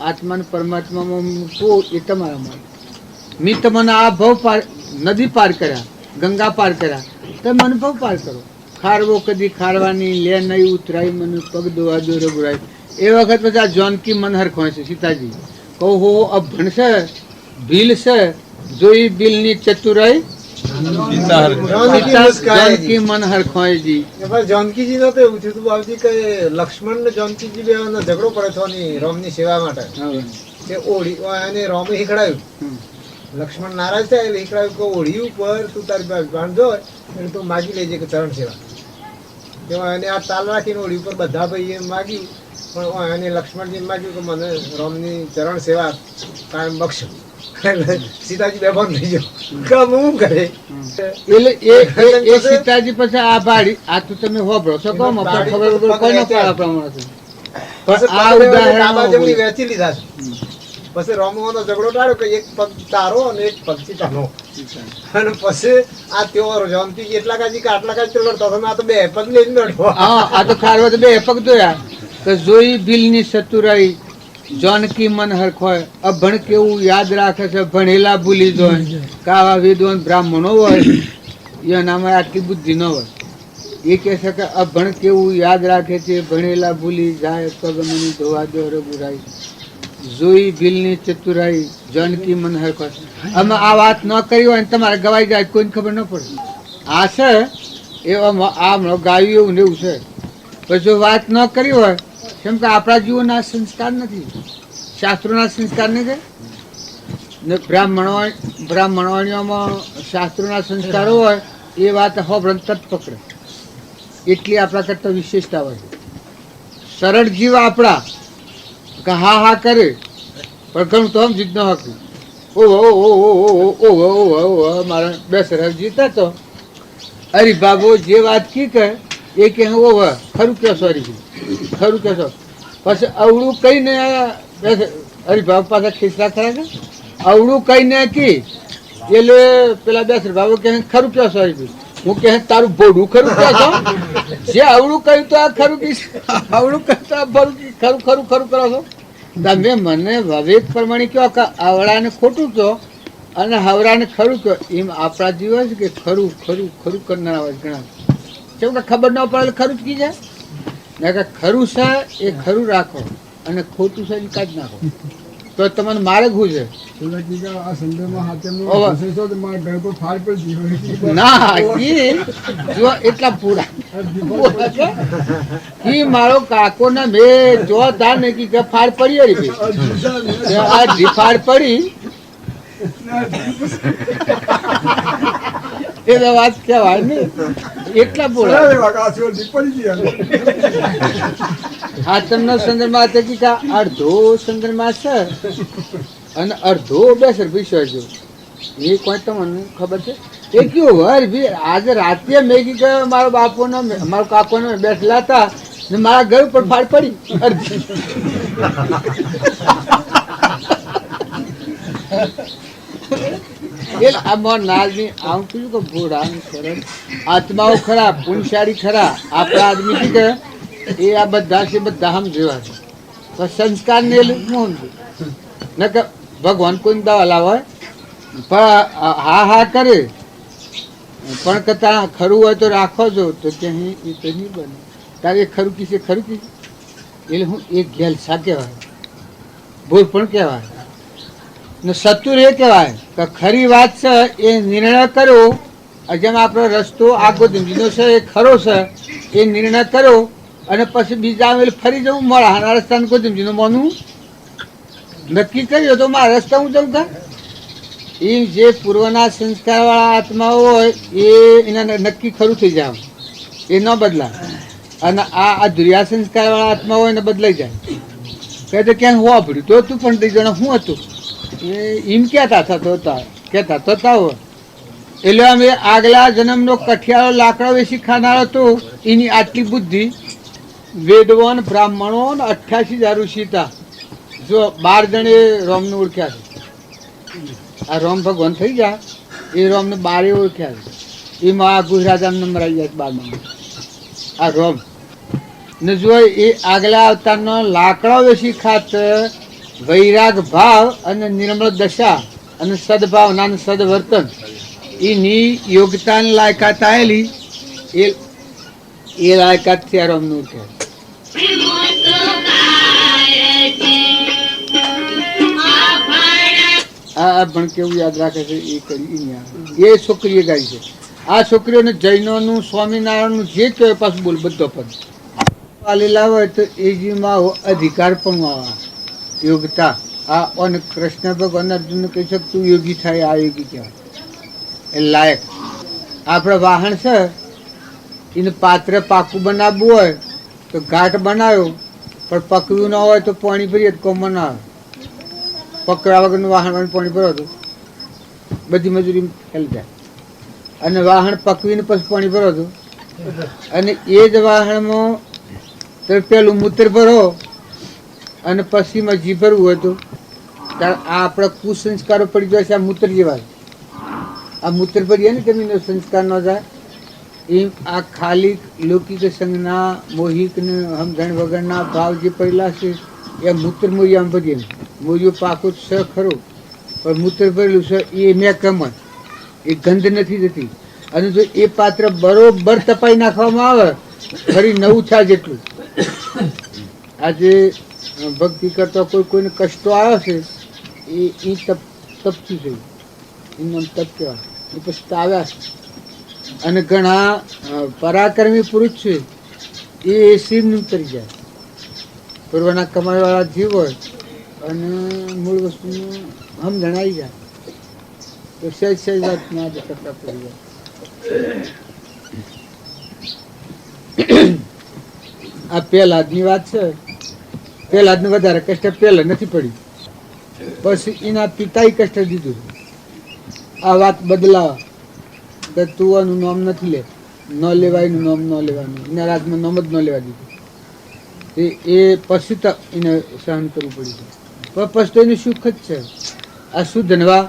આત્માને પરમાત્મામાં મૂકવો એ તમારામાં આવ્યું. મેં તમને આ ભવ પાર નદી પાર કર્યા, ગંગા પાર કર્યા, તો મને ભવ પાર કરો. ખારવો કદી ખારવાની લે નહીં ઉતરાઈ મને પગ ધોવા દો રઘુરાય. એ વખત બધા જોનકી મનહર ખોય છે સીતાજી કહું હો અભણ છે ભીલ છે જોઈ બિલની ચતુરાઈ જાનકી મન હરખોયજી. જાનકીજી નો તો એવું થયું હતું બાબુજી કે લક્ષ્મણ ને જાનકીજી બે ઝઘડો પડે તો રામની સેવા માટે તે ઓળી એને રામે શીખડાયું. લક્ષ્મણ નારાજ થાય એટલે શીખડાયું કે ઓળી ઉપર તું તારી પાસે બાંધો એટલે તું માગી લેજે કે ચરણ સેવા. તેમાં એને આ તાલ રાખીને ઓળી ઉપર બધા ભાઈએ માગ્યું પણ એને લક્ષ્મણજી માગ્યું કે મને રામની ચરણ સેવા કાયમ બક્ષો. સીતાજી બેભાન થઈ ગયો કે હું કરે એટલે એ સીતાજી પછી આ ભાડી આ તો તમે હોભળો છો કોમ આપણે ખબર કોઈ ન પડે પ્રમાણે પણ આ ઉદાહરણ વેચી લીધા છે. પછી રામવાનો ઝઘડો ટાળ્યો કે એક પગ તારો અને એક પગ સીતાનો. અને પછી આ તેઓ જાનકી એટલા કાજી કે આટલા કાજી લડતો હતો આ તો બે પગ લઈને લડવો. હા આ તો ખારવા તો બે પગ જોયા કે જોઈ બિલની ચતુરાઈ જાનકી મન હરખોય. અભણ કેવું યાદ રાખે છે ભણેલા ભૂલી જાય. કાવા વિદ્વાન બ્રાહ્મણો હોય એનામાં આટલી બુદ્ધિ ન હોય. એ કહે છે કે અભણ કેવું યાદ રાખે છે ભણેલા ભૂલી જાય. પગમની ધોવા દો રઘુરાઈ જોઈ બિલની ચતુરાઈ જાનકી મન હરખોય. અમે આ વાત ન કરી હોય ને તમારે ગવાઈ જાય કોઈને ખબર ન પડે. આ છે એ આ ગાયું એવું ને એવું છે. પછી જો વાત ન કરી હોય કેમ કે આપણા જીવોના સંસ્કાર નથી શાસ્ત્રોના સંસ્કાર નહીં કે ને બ્રાહ્મણોમાં શાસ્ત્રોના સંસ્કારો હોય એ વાત હોબળન તત પકડે એટલી આપણા કરતા વિશેષતા હોય. સરળ જીવ આપણા કે હા હા કરે પણ ઘણું તો સમજી જ ન હતું. ઓહો મારા બેસરા જીતા તો અરે બાબુ જે વાત કી કે એ કે ઓહો ખરું કે સોરી ખરું કહેશો પછી અવળું કહીને અરે બાબુ પાછા ખીસરા ખરા કે અવળું કહીને કી એટલે પેલા બેસ બાબુ કે ખરું કહો સોરી હું કે તારું ભોડું ખરું કહેશો જે અવળું કહ્યું તો આ ખરું કહીશ અવળું કહેતા ખરું ખરું ખરું ખરું કરો છો. તમે મને વિવેક પ્રમાણે કહો કે અવળાને ખોટું કહો અને હવરાને ખરું કહો. એમ આપણા જીવ છે કે ખરું ખરું ખરું કરનાર હોય ઘણા કેમ કે ખબર ન પડે ખરું જ કી જાય ને કે ખરું છે એ ખરું રાખો અને ખોટું છે એ કાઢી નાખો તો તમને મારે શું છે ના જો એટલા પૂરા મારો કાકો ને મેં જો તા ને કે ફાડ પડી આ ફાડ પડી એ વાત કહેવાય ને એટલા પૂરા હાથમનો ચંદ્રમા અડધો ચંદ્રમા છે અને અડધો બેસર વિષય જો એ કોઈ તમને ખબર છે એ કયું હર બી આજે રાતે મેં કીધું મારો બાપોનો મારો કાકોનો બેઠેલા હતા ને મારા ઘર ઉપર ફાડ પડી અડધી આત્માઓ ખરા પુણ્યશાળી ખરા આપણા આદમી કીધે એ આ બધા છે બધા આમ જેવા છે પણ સંસ્કાર ને શું ન કે ભગવાન કોઈ દવા લાવે પણ હા હા કરે પણ કતા ખરું હોય તો રાખો છો તો કે એ તો નહીં બને તારે ખરું કીશે ખરું કીશે એટલે હું એક ગેલસા કહેવાય ભૂલ પણ કહેવાય ને સતુર એ કહેવાય કે ખરી વાત છે એ નિર્ણય કરો જેમ આપણો રસ્તો આગો ધીમો છે એ ખરો છે એ નિર્ણય કરો અને પછી બીજા ફરી જવું મળે આ રસ્તાને કોઈ ધીમો માનવું નક્કી કર્યો તો મારા રસ્તા હું જવું કા એ જે પૂર્વના સંસ્કારવાળા આત્માઓ હોય એ એના નક્કી ખરું થઈ જાય એ ન બદલાય અને આ દુર્યા સંસ્કારવાળા આત્મા હોય ને બદલાઈ જાય કહે તો ક્યાંય હું વાપર્યું તો તું પણ 2 જણા શું હતું એમ કહેતા હતા હોય એટલે અમે આગલા જન્મનો કઠિયાળો લાકડો વેચી ખાનાર હતો એની આટલી બુદ્ધિ વેદવાન બ્રાહ્મણો 88,000 ઋષિતા જો 12 જણે રોમને ઓળખ્યા છે. આ રોમ ભગવાન થઈ ગયા એ રોમને 12 ઓળખ્યા છે. એમાં આ ગુજરાત નંબર આવી જાય 12માં આ રોમ ને જો એ આગલા અવતારનો લાકડો વેચી ખાત વૈરાગ ભાવ અને નિર્મળ દશા અને સદભાવના અને સદવર્તન એની યોગ્યતાની લાયકાત આવેલી એ લાયકાત થી રમનું છે. આ ભણ કેવું યાદ રાખે છે એ કરી ઈ નહીં આવે. એ છોકરીએ ગાઈ છે. આ છોકરીઓને જૈનોનું સ્વામિનારાયણનું જે કહેવાય પાછું બોલ બધો પદ વાલેલા હોય તો એજીમાં અધિકાર પણ આવે યોગતા. આ અને કૃષ્ણ ભગવાન અર્જુનને કહી શકે તું યોગી થાય આ યોગી કહેવાય એ લાયક. આપણે વાહન છે એને પાત્ર પાકું બનાવવું હોય તો ઘાટ બનાવ્યો પણ પકવ્યું ન હોય તો પાણી ભરીએ તો કોમ ના આવે. પકડા વગરનું વાહન પાણી ભરો તો બધી મજૂરી ફેલ જાય. અને વાહન પકવીને પછી પાણી ભરો તો અને એ જ વાહનમાં તો પેલું મૂત્ર ભરો અને પછીમાં જી ભરવું હોય તો ત્યારે આ આપણા કુસંસ્કારો પડી જાય છે. આ મૂત્ર જેવા આ મૂત્ર ભરીએ ને જમીનનો સંસ્કાર ન જાય એમ આ ખાલી લૌકિક સંજ્ઞા મોહિક ને સમજણ વગરના ભાવ જે પડેલા છે એ મૂત્ર મોરિયામાં ભરીએ. મોરિયો પાકો છે ખરો પણ મૂત્ર ભરેલું છે એ મેં કમન એ ગંધ નથી જતી. અને જો એ પાત્ર બરોબર તપાઈ નાખવામાં આવે ફરી નવું થાય જેટલું. આજે ભક્તિ કરતા કોઈને કષ્ટો આવ્યો છે એ તપતું છે એનું નામ તપ કહેવાય. એ પછી આવ્યા છે. અને ઘણા પરાક્રમી પુરુષ છે એ શિવ ઉતરી જાય. પૂર્વના કમાઈવાળા જીવ હોય અને મૂળ વસ્તુનું સમજણ આવી જાય તો સહેજ સહેજ વાતમાં જ કરતા પડી જાય. આ પહેલાદની વાત છે. પહેલાદને વધારે કષ્ટ પહેલા નથી પડ્યું પછી એના પિતાએ કષ્ટ દીધું. આ વાત બદલાવા કે તું આનું નામ નથી લે ન લેવાયનું નામ ન લેવાનું એના રાજમાં નામ જ ન લેવા દીધું. એ પછી તક એને સહન કરવું પડ્યું. પણ પછી તો એનું સુખ જ છે. આ સુધનવા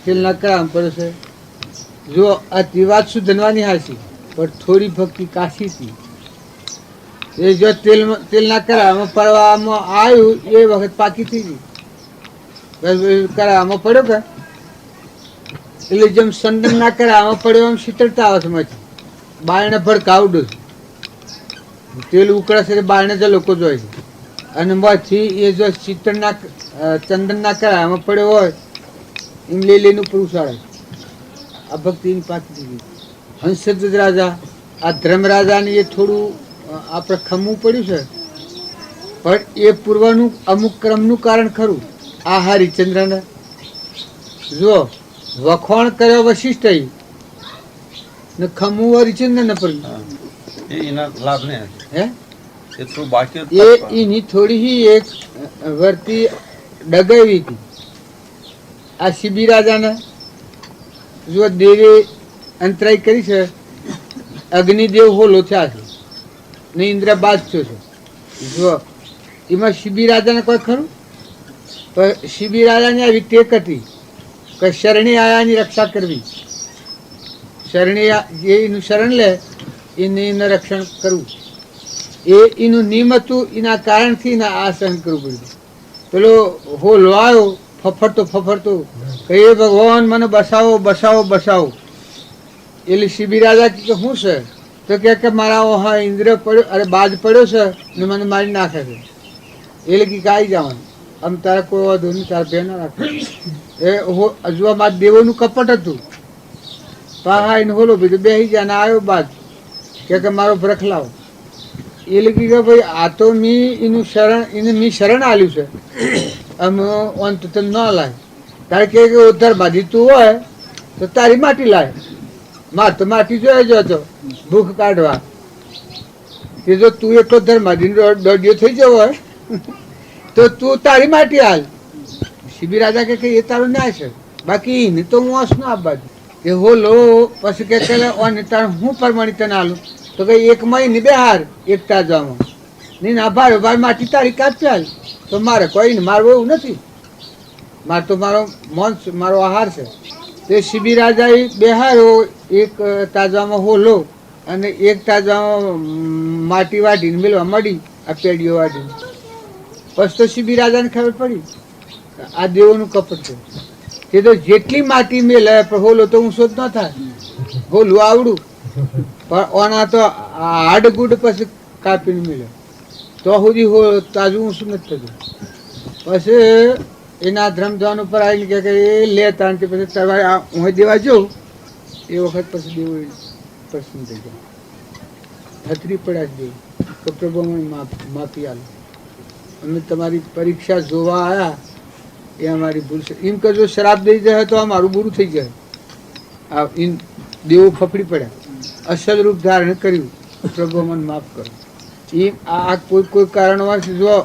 તેલના કરામ પડે છે. જો આ વાત સુધનવાની હાસી પણ થોડી ભક્તિ કાશી હતી. એ જો તેલના કરામાં પડવામાં આવ્યું એ વખત પાકી થઈ ગઈ. કરામાં પડ્યો કે એટલે જેમ સંદન ના કરામાં પડ્યો એમ શીતળતા આવે છે. બારણે ભડકાવડું તેલ ઉકળે છે બારણે જ લોકો જોઈ છે. અને માંથી એ જો શીતળના ચંદનના કરામાં પડ્યો હોય એમ લઈ લઈને ઉપર ઉછાળે. આ ભક્તિની પાકી થઈ ગઈ. હંસદ રાજા આ ધર્મરાજાને એ થોડું આપણે ખમવું પડ્યું છે પણ એ પૂર્વનું અમુક ક્રમનું કારણ ખરું. આ હરિચંદ્રને જો વખોણ કર્યો વશિષ્ઠ ને ખમવું હરિચંદ્ર ને પડ્યું હે એ એની થોડી એક વર્તી ડગાવી હતી. આ શિબી રાજાને જો દેવે અંતરાય કરી છે. અગ્નિદેવ હોલો થયા છે ને ઇન્દ્ર બાદ થયો છે. જો એમાં શિબી રાજાને કોઈ ખરું પણ શિબી રાજાની આવી ટેક હતી કે શરણી આયાની રક્ષા કરવી. શરણી જે એનું શરણ લે એને રક્ષણ કરવું એ એનું નિયમ હતું. એના કારણથી આ સહન કરવું પડ્યું. પેલો હોલો આવ્યો ફફડતો કે એ ભગવાન મને બસાવો બસાવો બસાવો. એટલે શિબી રાજા કે શું છે તો કે મારા હા ઇન્દ્ર પડ્યો અરે બાજ પડ્યો છે ને મને મારી નાખે છે. એટલે કે કાંઈ જવાનું આમ તારે કોઈ વાંધો નહીં તારે ભે ના રાખે. એ હજુ મારા દેવોનું કપટ હતું. હા એને હોલો બીજું બેસી જાય ને આવ્યો બાદ કે મારો ભરખ લાવો. એટલે કે ભાઈ આ તો એનું શરણ એને શરણ આલ્યું છે આમ અંત તો ન લાય. તારે કે ઉદ્ધાર બાંધી તું હોય તો તારી માટી લાય. માર તો માટી જોઈ જ હતો ભૂખ કાઢવા. કે જો તું એટલો ધર્માધીન દોડ્યો થઈ જવો હોય તો તું તારી માટી હાલ. શિબી રાજા કે એ તારો ન્યાય છે બાકી એને તો હું હશ ના આપવા દઉં. કે હોલો પછી કે તાર હું પરમાણી તને હાલું તો કે એક મહિને બેહાર એકતા જવામાં નહીં ના ભાઈ માટી તારી કાપ્યા તો મારે કોઈને મારવું એવું નથી. મારે તો મારો મોન મારો આહાર છે. તે શિબી રાજાએ બેહારો એક તાજામાં હોલો અને એક તાજામાં માટી વાટીને મેળવા મળી આ પેડીઓ વાટીને. પછી તો શિબી રાજાને ખબર પડી આ દેવોનું કપટ છે. તે તો જેટલી માટી મેલે પણ હોલો તો ઊંચો જ ન થાય. હોલું આવડું પણ ઓના તો હાડ ગુડ પછી કાપીને મેળે તો સુધી તાજું ઊંચું નથી થતું. પછી એના ધર્મધ્વાન ઉપર આવીને કહે કે એ લે તાણ પછી તમારે આ હું દેવા જાઉં એ વખત પછી દેવું પ્રશ્ન થઈ જાય હથરી પડ્યા જ દેવું તો પ્રભુ મને માફી આલો અમે તમારી પરીક્ષા જોવા આવ્યા એ અમારી ભૂલ છે એમ કે જો શરાબ દઈ જાય તો આ મારું બુરું થઈ જાય આ એમ દેવો ફફડી પડ્યા અસલ રૂપ ધારણ કર્યું પ્રભુ મને માફ કરો એમ આ કોઈ કારણવાર જો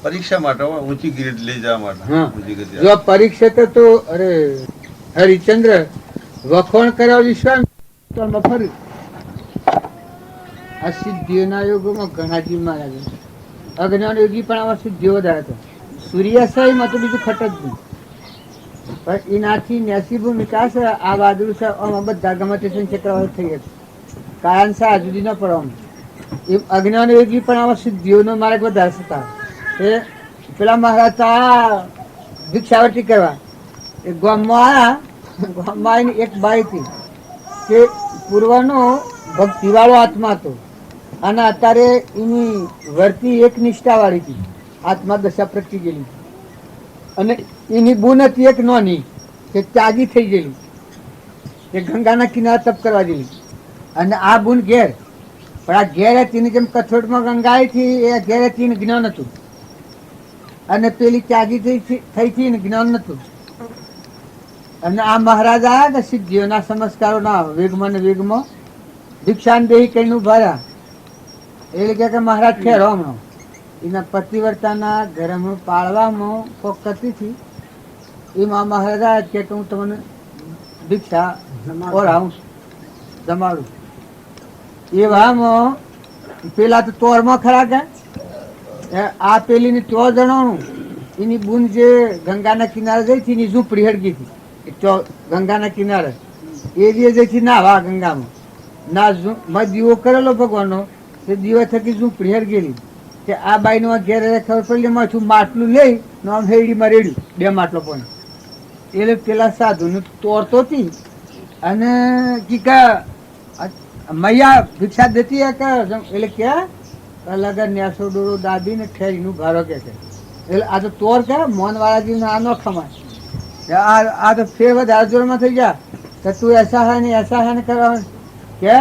પરીક્ષા માટે ઊંચી ગ્રેડ લઈ જવા માટે હા ઊંચી ગ્રેડ જો પરીક્ષા તો અરે હરિચંદ્ર વખોણ કર્યા વિશ્વાસ ફરી આ સિદ્ધિઓના યુગોમાં ઘણા જીવ માર્યા છે અજ્ઞાન યોગી પણ આવા સિદ્ધિઓ ધરાવે છે સૂર્યાશયમાં તો બીજું ખટ જ નહીં પણ એનાથી નેસી ભૂમિકા છે આ વાદળું છે આમાં બધા ગમે તે ચક્રવાત થઈ ગયા છે કારણ છે આ જુદી ન પડવાનું એમ અજ્ઞાન યોગી પણ આવા સિદ્ધિઓનો માર્ગ વધારે થતા એ પેલા મહારાજ આ ભિક્ષાવટી કરવા એ ગામમાં આવ્યા ગામમાં આવીને એક બાઈ હતી કે પૂર્વનો ભક્તિવાળો આત્મા હતો અને અત્યારે એની વર્તી એક નિષ્ઠાવાળી હતી આત્મા દશા પ્રગટી ગયેલી અને એની બૂન હતી એક નોની કે ત્યાગી થઈ ગયેલી એ ગંગાના કિનારે તપ કરવા ગયેલી અને આ બૂન ઘેર પણ આ ઘેર હતી જેમ કથોટમાં ગંગા હતી એ ઘેર હતી જ્ઞાન હતું અને પેલી ત્યાગી થઈ હતી ને જ્ઞાન નતું અને આ મહારાજ આવ્યા કે સિદ્ધિઓના સંસ્કારોના વેગમાં ને વેગમાં ભિક્ષાન દેહી કઈ ઉભા એટલે કે મહારાજ ખેરો હમણાં એના પતિવ્રતાના ઘરમાં પાળવામાં કોક કરતી હતી એમાં મહારાજ કે હું તમને ભિક્ષા ઓરાવું જમાડું એવામાં પેલા તો તોરમાં ખરા કે આ પેલી ને ચો જણાનું એની બુન જે ગંગાના કિનારે જઈ હતી એની ઝૂંપડી હળગી હતી ગંગાના કિનારે એ જે જઈ નાવા ગંગામાં ના દીવો કરેલો ભગવાનનો તે દીવા થકી ઝૂંપડી હળગેલી કે આ બાઈનો ઘેર ખબર પડી માથું માટલું લઈ ને આમ હેડીમાં રેડ્યું 2 માટલો પણ એટલે પેલા સાધુને તોડતો હતી અને કીકા મૈયા ભિક્ષા દેતી એટલે ક્યાં લગન ન્યાસો ડોરો દાદી ને ઠેરીનું ભારો કે છે એટલે આ તો તોર કે મોનવાળાજી આ ન ખમાય આ તો ફેર વધારે જોરમાં થઈ ગયા કે તું એસા હે ને કરવા કે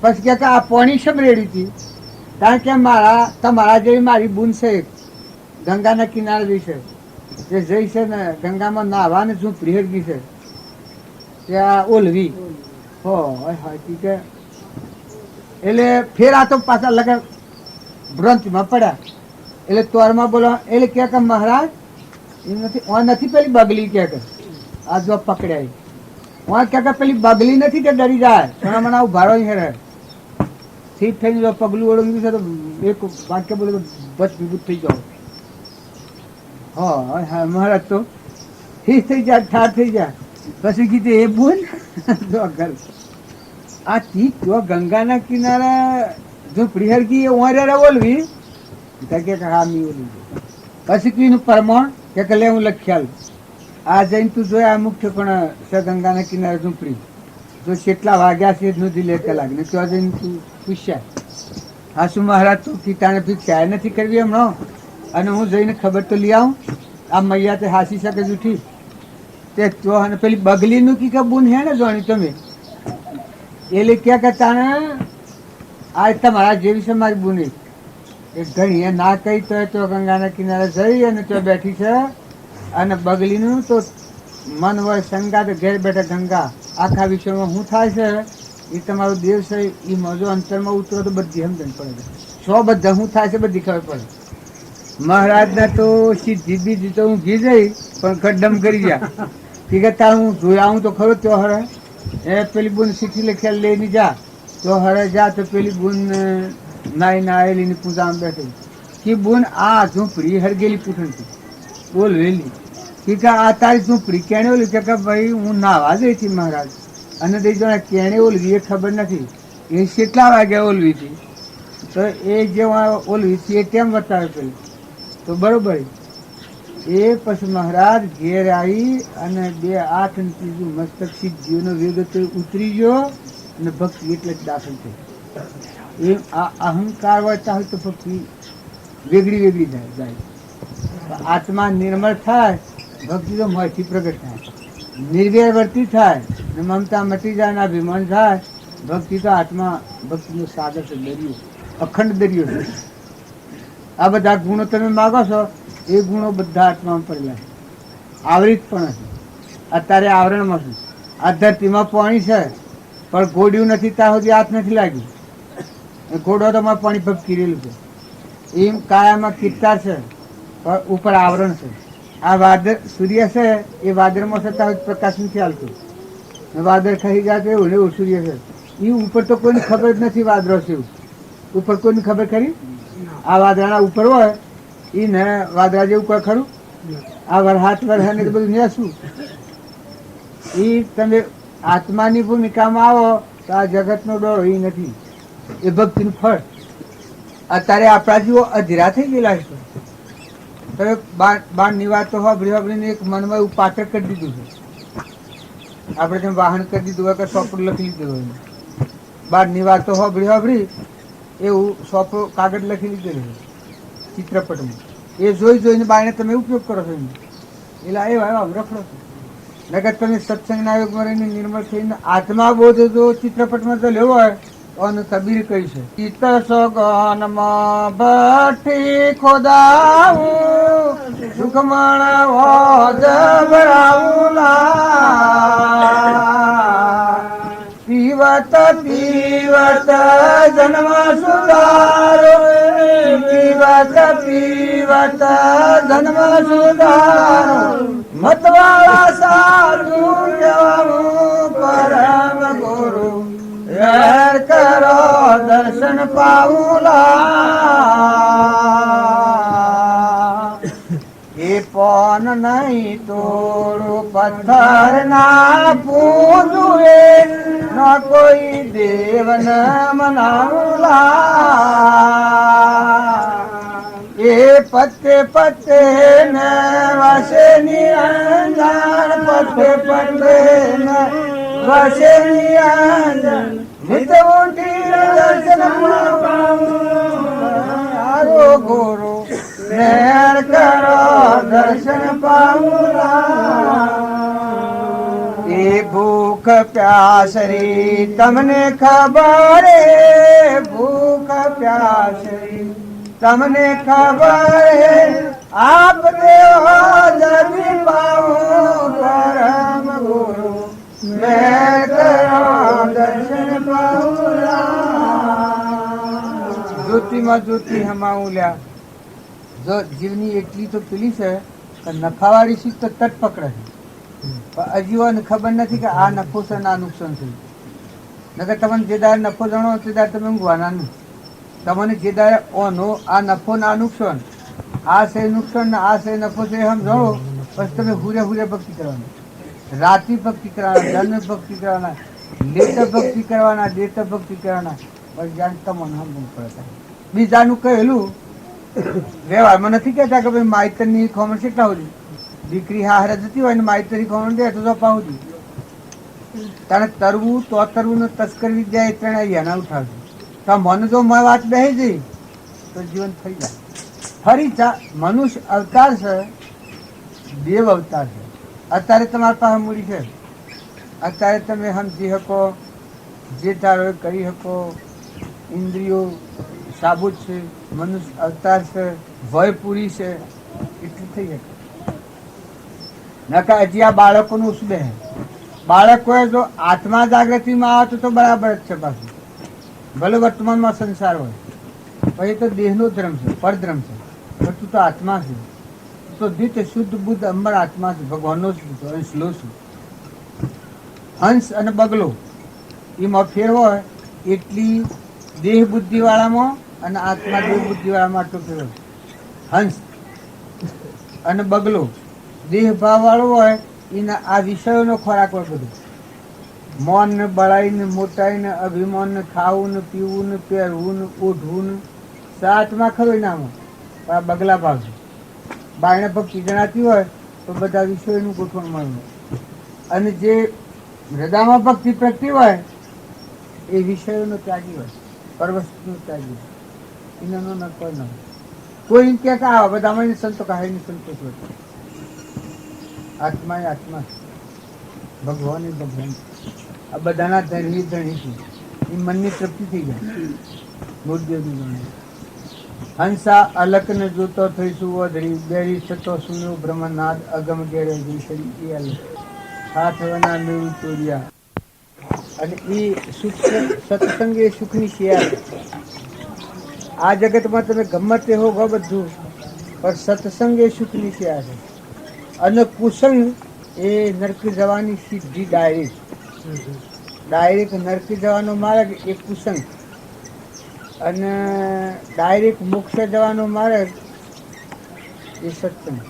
પછી કે આ પોણી શમ રેડી હતી કારણ કે તમારા જેવી મારી બૂન છે ગંગાના કિનારે જઈ છે જે જઈ છે ને ગંગામાં નાહવા ને ઝૂંપડી હરગી છે ત્યાં ઓલવી હો કે એટલે ફેર આ તો પાછા લગન ભ્રાંતિમાં પડ્યા એટલે તોરમાં બોલવા એટલે કે મહારાજ એ નથી પેલી બગલી કે આ જો પકડ્યા કે પેલી બગલી નથી કે ડરી જાય પણ મને આવું ભારો હેરે ઠીક થઈને જો પગલું ઓળંગ્યું છે તો એક વાક્ય બોલે બસ વિભૂત થઈ જાઓ હા મહારાજ તો ઠીક થઈ જાય ઠાર થઈ જાય પછી કીધું એ બોલ ઘર આ ઠીક જો ગંગાના કિનારા ઝૂંપડી હરકી ઓરે ઓલવી કે હા મી ઓલી પછી કીધું પરમાણ કે લે હું લખ્યાલ આ જઈને તું જોયા મુખ્ય પણ છે ગંગાના કિનારે ઝૂંપડી જો કેટલા વાગ્યા છે નોંધી લે કલાક ને ત્યાં જઈને તું પૂછ્યા હા શું મહારાજ તું કીટાને ભિક્ષા નથી કરવી હમણાં અને હું જઈને ખબર તો લઈ આવું આ મૈયા તે હાસી શકે જૂઠી તે તો અને પેલી બગલીનું કી કે બુન હે ને જોણી તમે એટલે ક્યાં કે તાણે આ તમારા જેવી છે મારી બુની એ ઘણી ના કહી તો ગંગાના કિનારે જઈ અને ત્યાં બેઠી છે અને બગલીનું તો મન હોય સંગાત ઘેર બેઠા ગંગા આખા વિશ્વમાં શું થાય છે એ તમારો દેવ છે એ મજો અંતરમાં ઉતરો તો બધી સમજણ પડે સો બધા શું થાય છે બધી ખબર પડે મહારાજના તો સીધી બીજી તો હું ઘી જઈ પણ ગડ્ડમ કરી ગયા ઠીક તાર હું જોયા આવું તો ખરો તો હરે એ પેલી બુન શીખી લખ્યા લઈને જા તો હરે જા તો પેલી બુન નાઈ નાયેલીની પૂજામાં બેઠી કે બુન આ ઝૂંપડી હરગેલી પૂછણથી બોલ વેલી કે આ તારી ઝૂંપડી કેણે ઓલી કે ભાઈ હું નાવા જઈ હતી મહારાજ અને દઈ જણા કેણે ઓલવી એ ખબર નથી એ કેટલા વાગ્યા ઓલવી હતી તો એ જે ઓલવી હતી એ કેમ બતાવે પેલી તો બરોબર એ પછી મહારાજ ઘેર આવી અને 2 8 અને ત્રીજું મસ્તક સિદ્ધિઓનો વેગ તો ઉતરી ગયો અને ભક્તિ એટલે જ દાખલ થઈ એ આ અહંકાર વધતા હોય તો ભક્તિ વેગળી જાય આત્મા નિર્મળ થાય, ભક્તિ તો મોંથી પ્રગટ થાય. નિર્વેર વર્તી થાય ને મમતા મટી જાય ને અભિમાન થાય, ભક્તિ તો આત્મા ભક્તિનો સાગર છે, દરિયો, અખંડ દરિયો છે. આ બધા ગુણો તમે માગો છો એ ગુણો બધા આત્મામાં પડેલા છે, આવરિત પણ છે. અત્યારે આવરણમાં છે. આ ધરતીમાં પાણી છે પણ ઘોડ્યું નથી, ત્યાં સુધી હાથ નથી લાગ્યું. એ ઘોડો તો પાણી ભપકી રહેલું છે. એમ કાયામાં કિરતાર છે પણ ઉપર આવરણ છે. આ વાદળ સૂર્ય છે એ વાદળમાં છે ત્યાં પ્રકાશ નથી હાલતું. વાદળ ખાઈ જાય તો એવું ને એવું સૂર્ય છે. એ ઉપર તો કોઈને ખબર જ નથી વાદળો છે એવું. ઉપર કોઈને ખબર ખરી? આ વાદળાના ઉપર હોય એ ને વાદળા જેવું કોઈ ખરું? આ વરહાત વરહા ને બધું ને શું? એ તમે આત્માની ભૂમિકામાં આવો તો આ જગતનો ડોળો એ નથી, એ ભક્તિનું ફળ. અત્યારે આપણા જેવો અધીરા થઈ ગયેલા છે. તમે બાણની વાતો હોબળીને એક મનમાં એવું પાટક કરી દીધું છે. આપણે જેમ વાહન કરી દીધું હોય કે સોપડું લખી લીધું હોય, બાણની વાતો હોબળી એવું સોપડું કાગળ લખી લીધેલું છે ચિત્રપટમાં. એ જોઈને બાયણે તમે ઉપયોગ કરો છો. એટલે એવા રખડો છો. નગર તમે સત્સંગના યોગમાં રહીને નિર્મળ થઈને આત્મા બોધ જો ચિત્રપટમાં જો લેવો હોય તો આનું તબીર કહી છે. ચિત્ત સોગનમાં ભઠ્ઠી ખોદાવું, સુખમણ ઓજ ભરાવું પીવત પીવત જન્મ સુધારો, પીવત પીવત જન્મ સુધારો, મતવાળા સાધુ કહેવાનું પરમ ગુરુ, યાર કરો દર્શન પાઉલા. એ પોન નહીં તોડું પથ્થર ના પૂજું, ન કોઈ દેવન મનાવલા. એ પત્તે પત્તે ન વાસે નિરંજન, પત્તે પત્તે ન વાસે નિરંજન, નિત ઉઠી દર્શન પાવો ગુરુ, મેર કરો દર્શન પાઉલા. એ ભૂખ પ્યાસરી તમને ખબર, ભૂખ પ્યાસરી તમને ખબર, આપ દેવો જરી પાઉં પરમ ગુરુ, મેં કરો દર્શન પાઉલા. જ્યોતિમાં જ્યોતિ હમાવું લ્યા. જો જીવની એટલી તો પેલી છે કે નફાવાળી શીખ તો તટ પકડે છે, પણ હજીઓને ખબર નથી કે આ નફો છે ને આ નુકસાન છે. નકર તમને જે દાડે નફો જાણો તે દાડે તમે ઊંઘવાના નહીં. તમને જે દાડે ઓનો આ નફો ને આ નુકસાન, આ છે નુકસાન ને આ છે નફો છે સમજો, પછી તમે હુરે હુરે ભક્તિ કરવાની, રાતી ભક્તિ કરવાના, જન્મ ભક્તિ કરવાના, લેત ભક્તિ કરવાના, દેત ભક્તિ કરવાના. પછી જાણ તમને સમજવું પડે. બીજાનું કહેલું વ્યવહારમાં નથી કહેતા કે ભાઈ માઇતરની ખોમણ કેટલા સુધી દીકરી હારે જતી હોય ને માઇતરી ખોમણ દે તો પાવતી. તને તરવું તો તરવું ને તસ્કર વિદ્યા એ ત્રણેય એના ઉઠાવશે. તો મને જો વાત બેસી જઈ તો જીવન થઈ જાય. ફરી મનુષ્ય અવતાર છે, દેવ અવતાર છે. અત્યારે તમારી પાસે મૂડી છે, અત્યારે તમે સમજી શકો, જે ધારો કરી શકો. ઇન્દ્રિયો સાબુત છે, મનુષ્ય અવતાર છે, ભય પૂરી છે, એટલું થઈ શકે. નકા હજી આ બાળકોનું ઉસબે છે. બાળકોએ જો આત્મા જાગૃતિમાં આવે તો બરાબર જ છે. પાછું ભલે વર્તમાનમાં સંસાર હોય, પછી તો દેહનો ધર્મ છે, પરધર્મ છે, પણ તું તો આત્મા છે. તું તો દિત્ય શુદ્ધ બુદ્ધ અંબર આત્મા છે, ભગવાનનો જ અંશ લો છું. હંસ અને બગલો એમાં ફેર હોય એટલી દેહ બુદ્ધિ વાળામાં અને આત્મા દેહ બુદ્ધિ વાળામાં આટલો ફેર હોય. હંસ અને બગલો દેહ ભાવ વાળો હોય એના આ વિષયોનો ખોરાક હોય બધું. મોન ને બળાઈને મોટાઈને અભિમાન ને ખાવું ને પીવું ને પહેરવું ને ઓઢવું ને સાતમાં ખરું નામાં. આ બગલા ભાવ છે. બાયણે ભક્તિ જણાતી હોય તો બધા વિષયોનું ગોઠવણ મળે. અને જે હૃદયમાં ભક્તિ પ્રગટી હોય એ વિષયોનો ત્યાગી હોય, પરવસ્તુનો ત્યાગી હોય. એનો ન કોઈ ન કોઈ એમ કે આ બધામાં સંતો કહે નહીં સંતોષ હોય. આત્મા એ આત્મા, ભગવાન એ ભગવાન, આ બધાના ધણી ધણી છે. એ મનની તૃપ્તિ થઈ જાય. મૂળદેવની ગણે હંસા અલક ને જોતો થઈશું વધરી બેરી થતો સુન્યો બ્રહ્મનાદ અગમ ગેરે જઈશરી એ અલક હાથવના મેળું તોડ્યા. અને એ સુખ સત્સંગ એ સુખની શિયાળ. આ જગતમાં તમે ગમે તે હો ગો બધું, પણ સત્સંગ એ સુખની શિયાળ છે. અને કુસંગ એ નરક જવાની સીધી ડાયરેક્ટ નરક જવાનો માર્ગ એ કુસંગ, અને ડાયરેક્ટ મોક્ષ જવાનો માર્ગ એ સત્સંગ.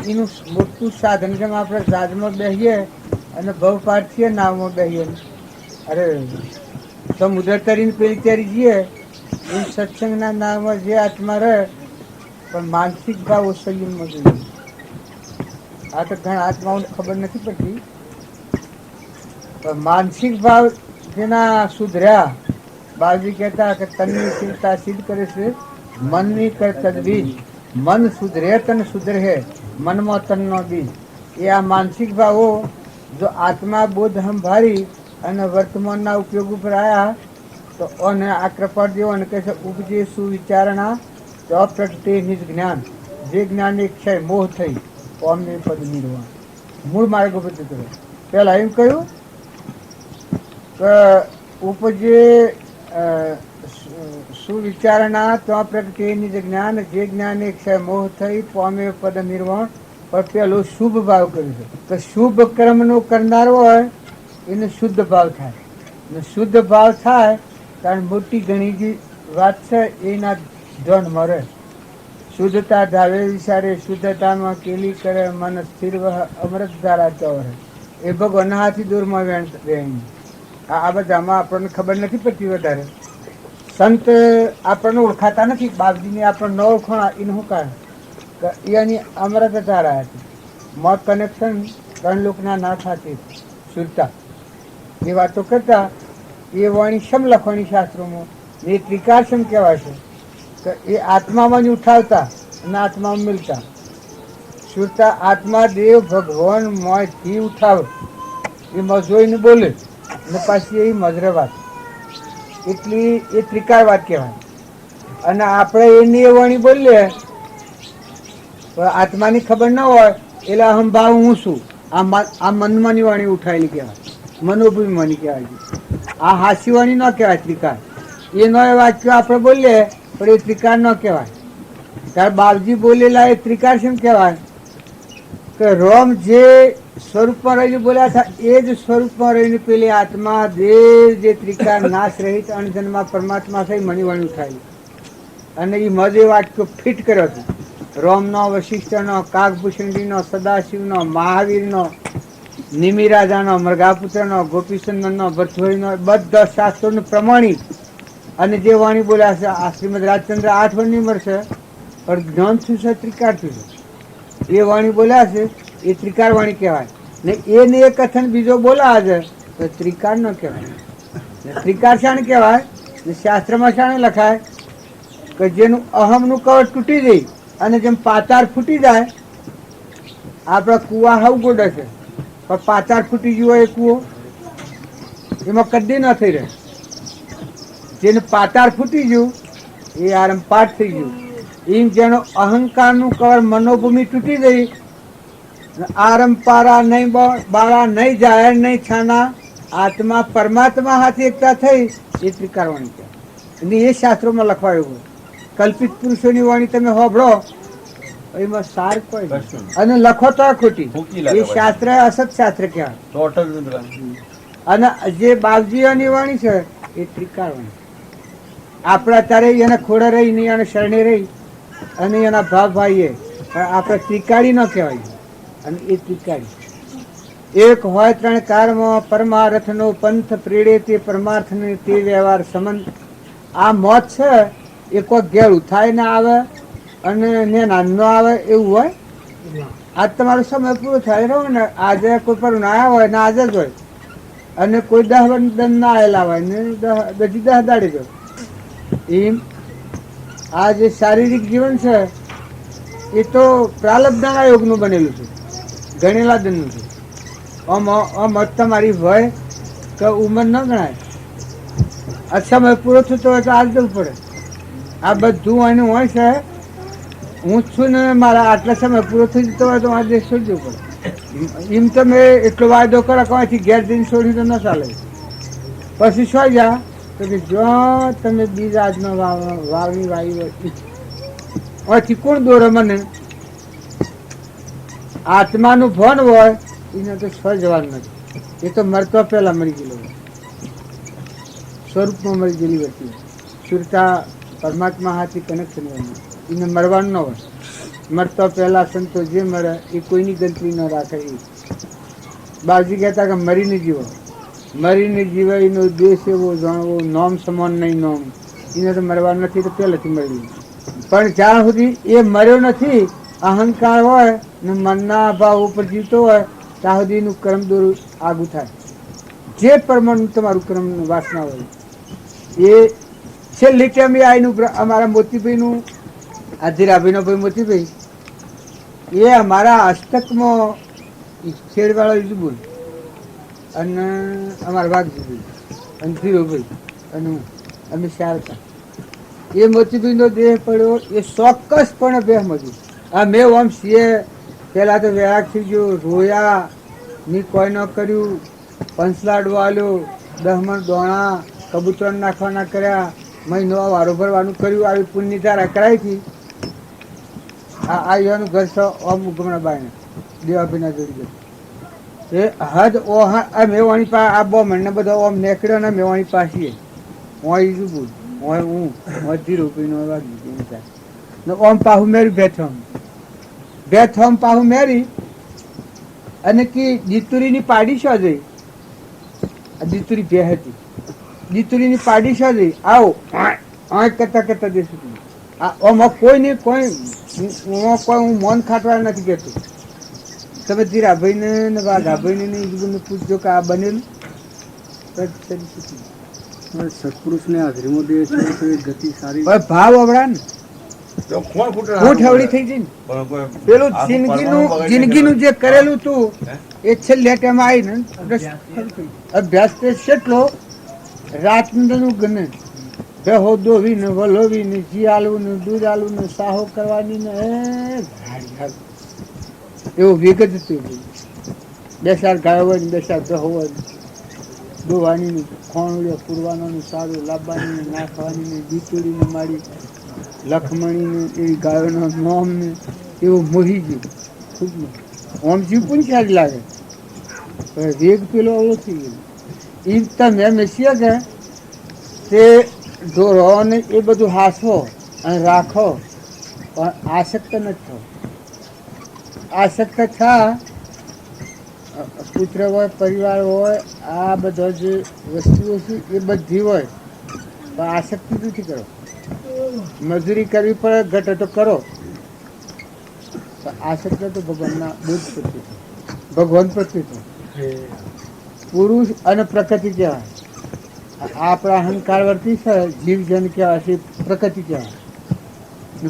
એનું મોટું સાધન. જેમ આપણે જહાજમાં બેસીએ અને ભવ પાર્થીએ નાવમાં બેસીએ, અરે સમુદ્ર તરીને પેલી તરી જઈએ, એ સત્સંગના નાવમાં જે આત્મા રહે, પણ માનસિક ભાવ સંયમમાં જોઈએ. આ તો ઘણા આત્માઓને ખબર નથી પડતી, પણ માનસિક ભાવ જેના સુધર્યા. બાબજી કહેતા કે તનની ચિંતા સિદ્ધ કરે છે મનની કર તજવીજ. મન સુધરે તન સુધરે, મનમાં તનનો બીજ. એ આ માનસિક ભાવો જો આત્મા બોધ સંભાળી અને વર્તમાનના ઉપયોગ ઉપર આવ્યા તો અને આ કૃપા જેવો અને કહે છે ઉપજે સુવિચારણા તો પ્રગટે નિજ જ્ઞાન. જે જ્ઞાન એક છે મોહ થઈ અમને પદ નિર્વાણ. મૂળ માર્ગ ઉપર જતો રહે. પહેલા એમ કહ્યું કે ઉપજે સુવિચારણા તો પ્રગટે નિજ જ્ઞાન. જે જ્ઞાન એક છે મોહ થઈ પામે પદ નિર્વાણ. પણ પેલો શુભ ભાવ કર્યો છે કે શુભ કર્મનો કરનારો હોય એને શુદ્ધ ભાવ થાય. ને શુદ્ધ ભાવ થાય કારણ મોટી ઘણી જે વાત છે એના ધન મળે. શુદ્ધતા ધાવે વિચારે શુદ્ધતામાં કેલી કરે મન સ્થિર વહ અમૃત ધારા ચોર. એ ભગવાનના હાથી દૂરમાં વેણ. આ બધામાં આપણને ખબર નથી પડતી વધારે. સંત આપણને ઓળખાતા નથી. બાપજીને આપણને ન ઓળખોણા એનું શું કારણ કે એની અમૃત ધારા હતી. મોત કનેક્શન ત્રણ લોકના ના થતી સુરતા એ વાતો કરતા. એ વાણી શમ લખવાની શાસ્ત્રોમાં ને એ ત્રિકાર શમ કહેવાય છે કે એ આત્મામાં જ ઉઠાવતા અને આત્મામાં મિલતા. સુરતા આત્મા દેવ ભગવાન મોંથી ઉઠાવે એમાં જોઈને બોલે અને પાછી એ મજરે વાત. એટલી એ ત્રિકાર વાત કહેવાય. અને આપણે એની એ વાણી બોલીએ પણ આત્માની ખબર ન હોય એટલે અહંભાવ હું છું. આ મનમાંની વાણી ઉઠાયેલી કહેવાય, મનોભૂમિમાંની કહેવાય. આ હાસ્ય વાણી ન કહેવાય ત્રિકાર. એનો એ વાક્યો આપણે બોલીએ પણ એ ત્રિકાર ન કહેવાય. ત્યારે બાપજી બોલેલા એ ત્રિકાર શેમ કહેવાય કે રોમ જે સ્વરૂપમાં રહીને બોલ્યા હતા એ જ સ્વરૂપમાં રહીને પેલી આત્મા દેવ જે ત્રિકાર નાશ રહિત અણજન્મા પરમાત્મા થઈ મણિવાણી ઉઠાયેલી. અને એ મજે વાક્યો ફિટ કર્યો હતો. રોમનો, વશિષ્ઠનો, કાગભૂષણજીનો, સદાશિવનો, મહાવીરનો, નિમિરાજાનો, મૃગાપુત્રનો, ગોપીચંદનનો, ભરથોરીનો બધા શાસ્ત્રોનું પ્રમાણિત. અને જે વાણી બોલ્યા છે આ શ્રીમદ રાજચંદ્ર 8 વર્ષની ઉંમર છે પણ જ્ઞાન થયું છે ત્રિકાર થયું છે. એ વાણી બોલ્યા છે એ ત્રિકાર વાણી કહેવાય. ને એને એક કથન બીજો બોલા છે તો ત્રિકાર ન કહેવાય. ત્રિકાર શાને કહેવાય ને શાસ્ત્રમાં શાને લખાય કે જેનું અહમનું કવચ તૂટી જાય અને જેમ પાતાર ફૂટી જાય. આપણા કૂવા હાવ ગોડે છે પણ પાતાર ફૂટી ગયો એ કૂવો એમાં કદી ન થઈ રહે. જેને પાતાર ફૂટી ગયું એ આરંપાટ થઈ ગયું. એમ જેનો અહંકારનું કવર મનોભૂમિ તૂટી ગઈ આરંપારા નહીં બાળા નહીં જાહેર નહીં છાના આત્મા પરમાત્મા હાથે એકતા થઈ એ ત્રિકારવાણી છે. અને એ શાસ્ત્રોમાં લખવાયું. કલ્પિત પુરુષોની વાણી તમે હોભળો એમાં સાર કોઈ નહીં. અને લખો તો ખોટી. એ શાસ્ત્ર અસત શાસ્ત્ર કહેવાય. અને જે બાપજીઓની વાણી છે એ ત્રિકારવાણી. આપણે અત્યારે એને ખોડે રહી નહીં અને શરણે રહી અને એના ભાવ ભાઈએ આપણે ત્રિકાળી ન કહેવાય. અને એ ત્રિકાળી એક હોય ત્રણ કારમાં પરમાર્થનો પંથ પ્રેડે તે પરમાર્થને તે વ્યવહાર સંબંધ. આ મોત છે એ કોઈ ઘેરું થાય ને આવે અને ને નાનો આવે એવું હોય. આજ તમારો સમય પૂરો થાય રહ્યો ને આજે કોઈ પર ના હોય ને આજે જ હોય અને કોઈ 10 વર્ષ ના આવેલા હોય ને 10 દાડે જ હોય. એમ આ જે શારીરિક જીવન છે એ તો પ્રાલબ્ધના યોગનું બનેલું છે, ગણેલા દિનનું છે. આમ તમારી હોય તો ઉંમર ન ગણાય. આ સમય પૂરો થતો હોય તો આ જવું પડે. આ બધું એનું હોય છે. હું જ છું ને મારા આટલા સમય પૂરો થઈ જતો હોય તો મારે દેશ છોડી જવું પડે. એમ તમે એટલો વાયદો કરો કે અહીંથી ઘેર જઈને છોડી તો ન ચાલે. પછી શું જા તો કે જો તમે બીજ આજનો વાવી વાવી હોય અહીંથી કોણ દોરે મને? આત્માનું ભણ હોય એને તો સ્વ જવાનું નથી. એ તો મરતો પહેલા મરી ગયેલો હોય, સ્વરૂપમાં મરી ગયેલી વ્યક્તિ. સુરતા પરમાત્મા હાથી કનેક્શન હોય, એને મરવાનું ન હોય. મરતો પહેલા સંતો જે મરે એ કોઈની ગણતરી ન રાખે. એ બાજી કહેતા કે મરીને જીવો, મરીને જીવે એનો દેશ એવો જાણવો, નોમ સમાન નહીં નોમ. એને તો મરવાનું નથી તો પહેલાંથી મરી. પણ જ્યાં સુધી એ મર્યો નથી, અહંકાર હોય ને મનના ભાવ ઉપર જીવતો હોય ત્યાં સુધી એનું કર્મ દોરું આગું થાય. જે પ્રમાણનું તમારું કર્મ વાસના હોય એ છેલ્લી ટાઈમે આવીનું. અમારા મોતીભાઈનું આધીરાભાઈનો ભાઈ મોતીભાઈ એ અમારા હસ્તકમાં છેડવાળો ઇજબુલ અને અમારા વાઘજીભાઈ અને ધીરોભાઈ અને હું, અમે ચાર હતા. એ મોતીભાઈનો દેહ પડ્યો એ ચોક્કસપણે બેહમાં હતું. આ મેં આમ સીએ પહેલાં તો વેરાગ થઈ ગયો, રોયા ની કોઈ ન કર્યું, પંચલાડવો આલ્યો, 10 મણ દોણા કબૂતર નાખવાના કર્યા, મહિનો વારો ભરવાનું કર્યું. આવી પુણ્યની ધારા કરાવી હતી. આ એનું ઘર છે ઓમ ઉગમણા બાયને દેવાભાઈના જોડી ગયો એ હદ ઓહા મેવાણી પા આ બો મને બધા ઓમ નેકડ્યો ને મેવાણી પાછી હોય ઈજું બોલ હોય હું હોય ધીરુભાઈનો વાગી ને ઓમ પાહુ મેરી બેથમ પાહુ મેરી અને કે દીતુરીની પાડી શું જઈ? દીતુરી બે હતી. દીતુરીની પાડી શું જઈ? આવો આ કરતા દેશું. આમાં કોઈ નહીં, કોઈ હું મન ખાટવા નથી કહેતો. તમે ધીરાભાઈને ને વાઘાભાઈને ને ઈજુને પૂછજો કે આ બનેલું સત્પુરુષને હાજરીમાં દે છે ગતિ સારી. ભાવ અવડા ને થઈ જઈને પેલું જિંદગીનું જે કરેલું તું એ છેલ્લે ટાઈમ આવીને અભ્યાસ કેટલો રાતનું ગમે બેહો દોવી ને વલોવી ને જી આલવું ને દૂધ આલવું ને સાહો કરવાની ને એવું વિગત હતું. બે ચાર ગાયો હોય ને બે ચાર બેહો હોય દોવાની ને ખોણું પૂરવાનો ને સારું લાવવાની ને નાખવાની ને દીતુડી ને મારી લખમણી ને એવી ગાયોનો નોમ ને એવું મોહી ગયું ખૂબ. ઓમ જીવ પણ સારી લાગે વેગ પેલો અવળો થઈ ગયો. એ તમે મેસીએ કે તે દોરો ને એ બધું હાંસવો અને રાખો પણ આસક્ત નથી થવો. આસક્ત થા પુત્ર હોય, પરિવાર હોય, આ બધા જે વસ્તુઓ છે એ બધી હોય પણ આસક્તિ નથી કરો. મજૂરી કરવી પડે ઘટે તો કરો. આસક્ત તો ભગવાનના બુદ્ધ પ્રત્યે, ભગવાન પ્રત્યે પુરુષ અને પ્રકૃતિ કહેવાય. આપણા અહંકાર વર્તી છે જીવજન કહેવાય છે, પ્રકૃતિ કહેવાય.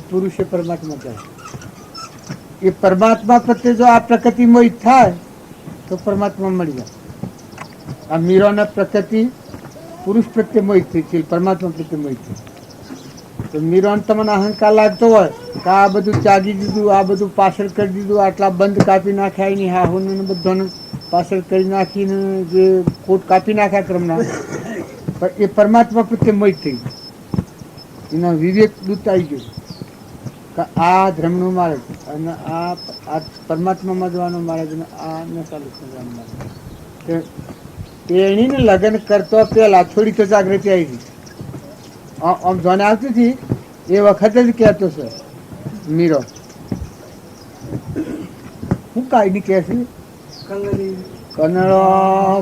પુરુષ એ પરમાત્મા કહેવાય. એ પરમાત્મા પ્રત્યે જો આ પ્રકૃતિ મોહિત થાય તો પરમાત્મા મળી જાય. આ મીરાના પ્રકૃતિ પુરુષ પ્રત્યે મોહિત થઈ છે, પરમાત્મા પ્રત્યે મોહિત થઈ. તો મીરાન તમને અહંકાર લાગતો હોય કે આ બધું ત્યાગી દીધું, આ બધું પાછળ કરી દીધું, આટલા બંધ કાપી નાખ્યા એની હાહુને બધાને પાછળ કરી નાખીને જે કોટ કાપી નાખ્યા ક્રમના, પણ એ પરમાત્મા પ્રત્યે મોહિત થઈ ગયું. એનો વિવેક દૂત આવી ગયો કે આ ધર્મનું માર્ગ અને આ પરમાત્મામાં જવાનો માર્ગ અને આ નશાલું જવાનો માર્ગ. એણીને લગ્ન કરતો પહેલા થોડી તો જાગૃતિ આવી હતી. આમ જોને આવતી હતી એ વખતે જ કહેતો છે મીરો. હું કાંઈ નહીં કહે છે કનડો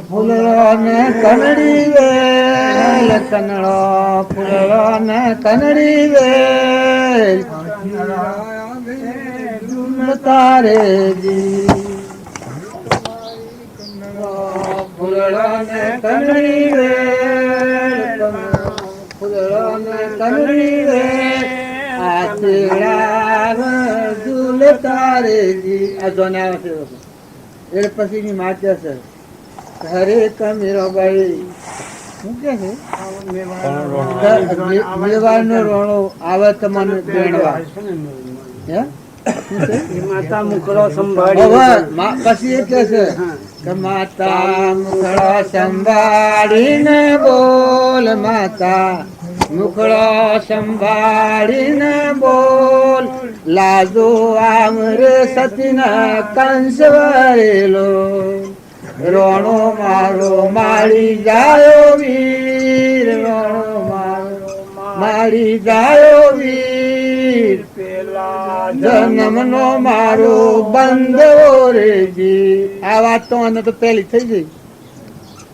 ફૂલડો ને કનડી વેલ, કનડો ફૂલડો ને કનડી વેલ તારે જી ફૂલડો ને કનડી વેલ, ફૂલડો ને કનડી વેલ તેડા ઝૂલતા રે જી. આ જોને આવે છે એ પછીની માં કે છે હરે કમીરો ભાઈ શું કે છે મેવાડનો રોણો આવે તમને તેડવા હે માતા મુકડો સંભાળી હવે પછી એ કે છે કે માતા મુખડો સંભાળીને બોલ, માતા મુખડો સંભાળીને બોલ, લાજો આમરે સતીના કંસ વરેલો, રોણો મારો મારી જાયો વીર, રોણો મારો મારી જાયો વીર, જન્મનો મારો બંધો રેજી. આ વાત તો આને તો પહેલી થઈ ગઈ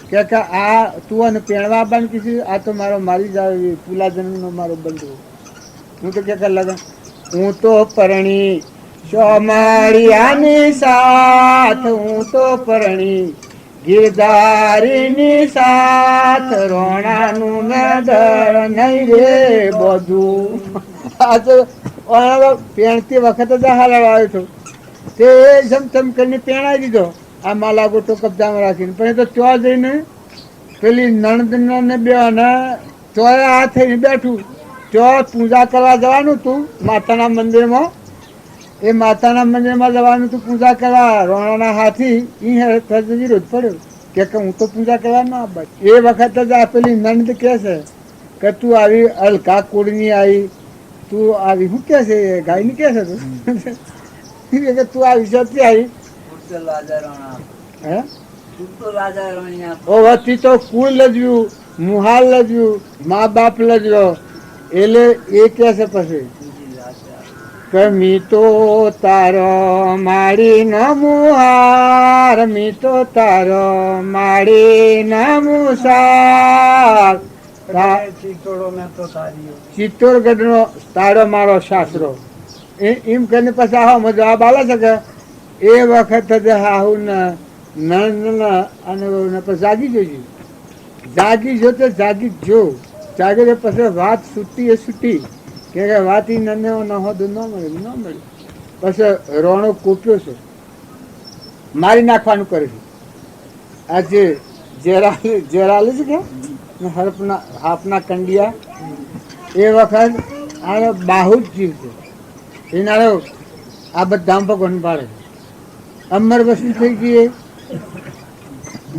કે આ તું અને પેણવા બંધ કીધું, આ તો મારો મારી જાય પુલા જન્મનો મારો બંધો. હું તો કે લગન હું તો પરણી સોમાળિયાની સાથ, હું તો પરણી ગિરધારીની સાથ, રોણાનું નદર નહીં રે બધું. આ તો પેણતી વખત જ હાલ આવ્યો હતો તે જમચમ કરીને પેણાવી દીધો આ માલા ગોટો કબજામાં રાખીને. પણ એ તો ત્યાં જઈને પેલી નણંદને બે ચોય આ થઈને બેઠું, ત્યાં પૂજા કરવા જવાનું હતું માતાના મંદિરમાં. એ માતાના મંદિરમાં જવાનું હતું પૂજા કરવા. રોણાના હાથી વિરોધ પડ્યો કે હું તો પૂજા કરવા ના આપ. એ વખત જ આ પેલી નણંદ કહે છે કે તું આવી અલકા કુળની આવી, તું આવી શું કે છે ગાયની કે છે તું તું આવી સતી આવી હે ઓવરથી તો કુળ લજવ્યું, મુહાલ લજવ્યું, મા બાપ લજવ્યો. એટલે એ કે છે પછી કે મી તો તારો મારી ન મુહાર, મી તો તારો મારી ન મુસાર, ચિત્તોડગઢ નો તારો મારો શાસ્ત્રો. એમ કરીને પછી આવો જવાબ આલે છે કે એ વખત જ હાહુ નંદ અને પછી જાગી જોજો, જાગી જો તો જાગી જો, જાગે પછી વાત છૂટી એ છૂટી કે વાત ઈ નને ન હોદ ન મળે ન મળે. પછી રોણો કૂપ્યો છે, મારી નાખવાનું કરે છે. આ જે જેરાલી છે કે હાફના કંડિયા એ વખત આનો બાહુ જ જીવ છે. એનારો આ બધા ભગવાન પાડે અમર વસ્તુ થઈ ગઈ.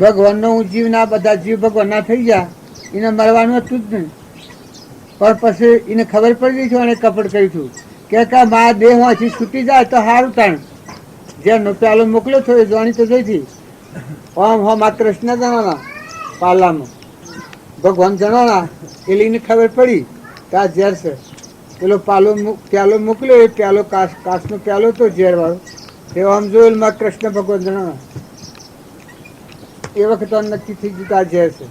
ભગવાનનો હું જીવ ના બધા જીવ ભગવાનના થઈ ગયા, એને મરવાનું હતું જ નહીં. પણ પછી એને ખબર પડી ગઈ છે અને કપડ કર્યું હતું કે મારા દેહમાંથી છૂટી જાય તો સારું. તાણ જેનો પ્યાલો મોકલ્યો છો એ જાણી તો જઈથી ઓમ હો મા કૃષ્ણ જણાના પાલામાં ભગવાન જણાના એટલે એને ખબર પડી કે આ ઝેર છે. પેલો પ્યાલો મોકલ્યો એ પ્યાલો કાચનો પ્યાલો તો ઝેર વાળો એ આમ જોયેલ માં કૃષ્ણ ભગવાન જણાના એ વખત નક્કી થઈ ગયું કે આ ઝેર છે.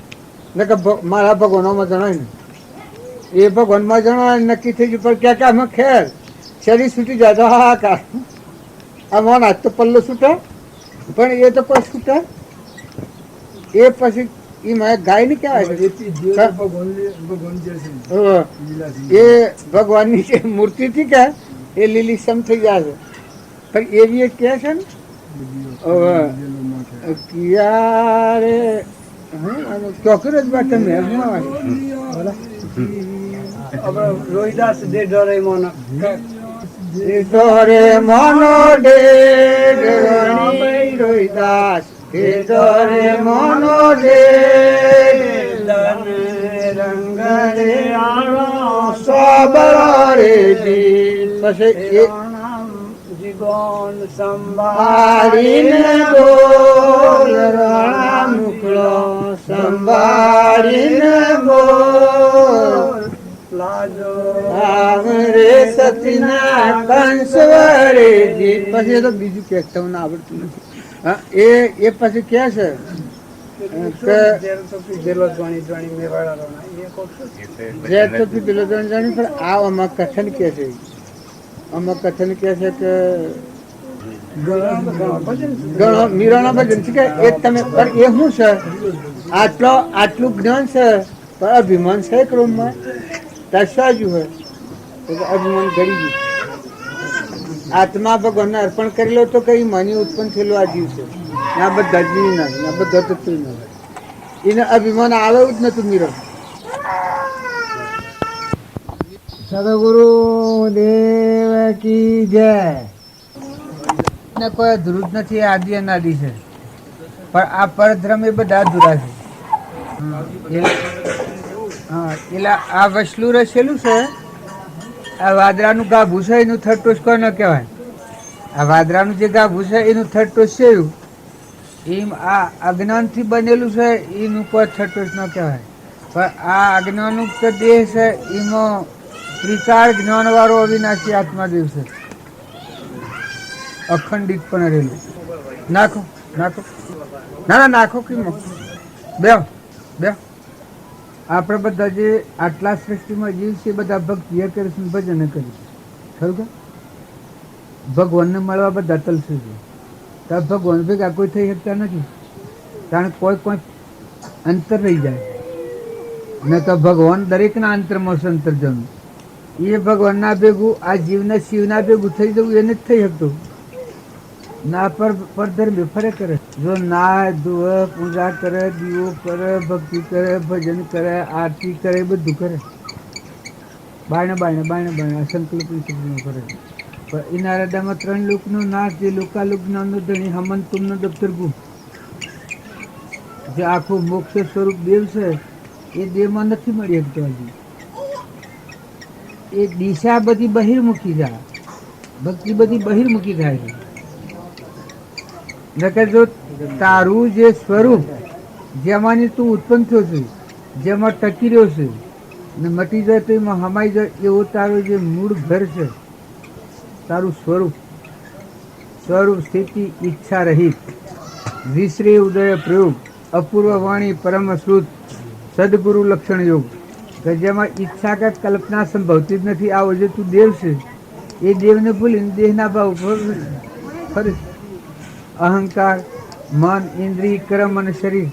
ને કે મારા ભગવાનોમાં જણાય ને એ ભગવાનમાં જણાય નક્કી થઈ ગયું. પણ ક્યાં આમાં ખેર શરીર છૂટી જાય તો હાહાકાર. આમાં આજ તો પલ્લો છૂટે પણ એ તો કોઈ છૂટે. એ પછી એ મારે ગાય ને કહેવાય એ ભગવાનની જે મૂર્તિ હતી કે એ લીલી સમ થઈ જાય છે. પણ એવી એક કહે છે ને ક્યારે ચોકર જ વાત રોહિદાસ દે ડરે મોનો ડોરે મોનો ડે રોહિદાસ ડોરે મોનો ડે રંગ રે સોબરો રે જી. પછી જીવન સંભાળીને બોલ, રોણા મુકડો સંભાળીને બોલ, લાજો રે સતીના કંસ વરે જી. પછી તો બીજું કે તમને આવડતું નથી. હા એ પછી કે છે પણ આ આમાં કથન કે છે, આમાં કથન કે છે કે મીરાના ભજન છે કે એ તમે પણ એ શું છે આટલું જ્ઞાન છે પણ અભિમાન છે ક્રમમાં દર્શાવ્યું હોય તો અભિમાન ઘડી ગયું. આત્મા ભગવાનને અર્પણ કરેલો તો કઈ મની ઉત્પન્ન થયેલો આ જીવ છે. આ બધા જીવ ના આ બધા તત્વ ના એને અભિમાન આવે જ નતું મીરો. સદગુરુ દેવ કી જય. ને કોઈ અધૂરું જ નથી, આદિ અનાદિ છે, પણ આ પરધર્મ એ બધા અધૂરા છે. હા એટલે આ વસલું રસેલું છે. આ વાદરાનું ગાભું છે એનું થર્ડ ટોસ કોઈ ન કહેવાય. આ વાદરાનું જે ગાભું છે એનું થર્ડ ટોસ છે એમ આ અજ્ઞાનથી બનેલું છે એનું કોઈ થર્ડ ટોસ ન કહેવાય. પણ આ અજ્ઞાનુક્ત દેહ છે એમાં ત્રિકાળ જ્ઞાનવાળો અવિનાશી આત્માદેવ છે, અખંડિત પણ રહેલું. નાખો નાખો ના ના નાખો કેમ બે બે. આપણે બધા જે આટલા સૃષ્ટિમાં જીવ છે બધા ભક્તિ કરે છે, ભજન કરે છે, ખરું કે ભગવાનને મળવા બધા તલસે છે. તો ભગવાન ભેગા કોઈ થઈ શકતા નથી, કારણ કોઈ કોઈ અંતર રહી જાય ને. તો ભગવાન દરેકના અંતરમાં છે અંતર્જન. એ ભગવાનના ભેગું આ જીવના શિવના ભેગું થઈ જવું એને જ થઈ શકતું. ના પરધર્મ ફરે કરે, જો નાય ધોવે પૂજા કરે, દીવો કરે, ભક્તિ કરે, ભજન કરે, આરતી કરે, બધું કરે, બાયણે બાયણે બાયણે બાયણે સંકલ્પ કરે. પણ એના હૃદયમાં 3 લોકનો નાશ, જે લોકાલોક જ્ઞાનનો ધણી હમન તુમનો દફતર ગુમ, જે આખું મોક્ષ સ્વરૂપ દેવ છે એ દેવમાં નથી મળી શકતો. હજી એ દિશા બધી બહિર્મુખી જાય, ભક્તિ બધી બહિર્મુખી થાય છે. નકર જો તારું જે સ્વરૂપ જેમાંની તું ઉત્પન્ન થયો છે, જેમાં ટકી રહ્યો છે ને મટી જાય તો એમાં હમાઈ જાય, એવો તારું જે મૂળ ઘર છે, તારું સ્વરૂપ, સ્વરૂપ સ્થિતિ ઈચ્છા રહિત, વિશ્રી ઉદય પ્રયોગ, અપૂર્વ વાણી પરમ શ્રુત, સદગુરુ લક્ષણ યોગ, કે જેમાં ઈચ્છા કે કલ્પના સંભવતી જ નથી. આવો જે તું દેવ છે એ દેવને ભૂલીને દેહના ભાવ ફરે. અહંકાર, મન, ઇન્દ્રિય, કર્મ અને શરીર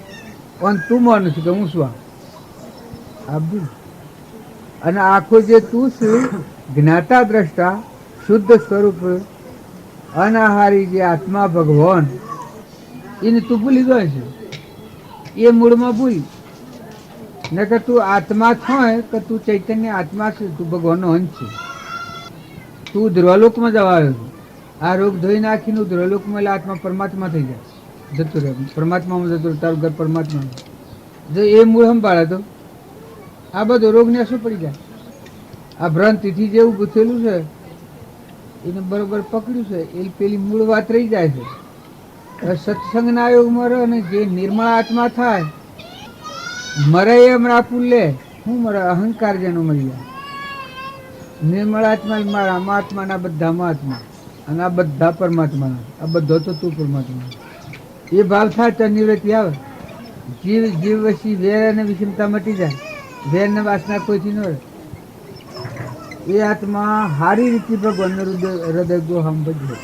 પણ તું માનું છું કે હું શું આ ભૂલ. અને આખો જે તું છું જ્ઞાતા દ્રષ્ટા શુદ્ધ સ્વરૂપ અનાહારી જે આત્મા ભગવાન એને તું ભૂલી ગયો છે. એ મૂળમાં ભૂલ ન કે તું આત્મા થાય કે તું ચૈતન્ય આત્મા છે, તું ભગવાનનો અંશ છે. તું ધ્રુવલોકમાં જવા આવ્યો છે. આ રોગ ધોઈ નાખીને ધ્રુવલોકમાં એટલે આત્મા પરમાત્મા થઈ જાય, જતું રહે પરમાત્મામાં જતું રહે, તારું ઘર પરમાત્મા. જો એ મૂળ સંભાળે તો આ બધો રોગને શું પડી જાય. આ ભ્રાંતિથી જેવું ગુથેલું છે એને બરોબર પકડ્યું છે એ પેલી મૂળ વાત રહી જાય છે. સત્સંગના યોગમાં રહે અને જે નિર્મળ આત્મા થાય મરે એમ રાખવું લે. શું મરે? અહંકાર જેનો મળી જાય. નિર્મળ આત્મા મારા આત્માના બધા આત્મા અને આ બધા પરમાત્માના, આ બધો તો તું પરમાત્મા. એ ભાવ થાય તો નિવૃત્તિ આવે. જીવ જીવ વસી વેર અને વિષમતા મટી જાય, વેર ને વાસના કોઈથી ન રહે. એ આત્મા સારી રીતે ભગવાનનો હૃદય ગોહામ ભજવે.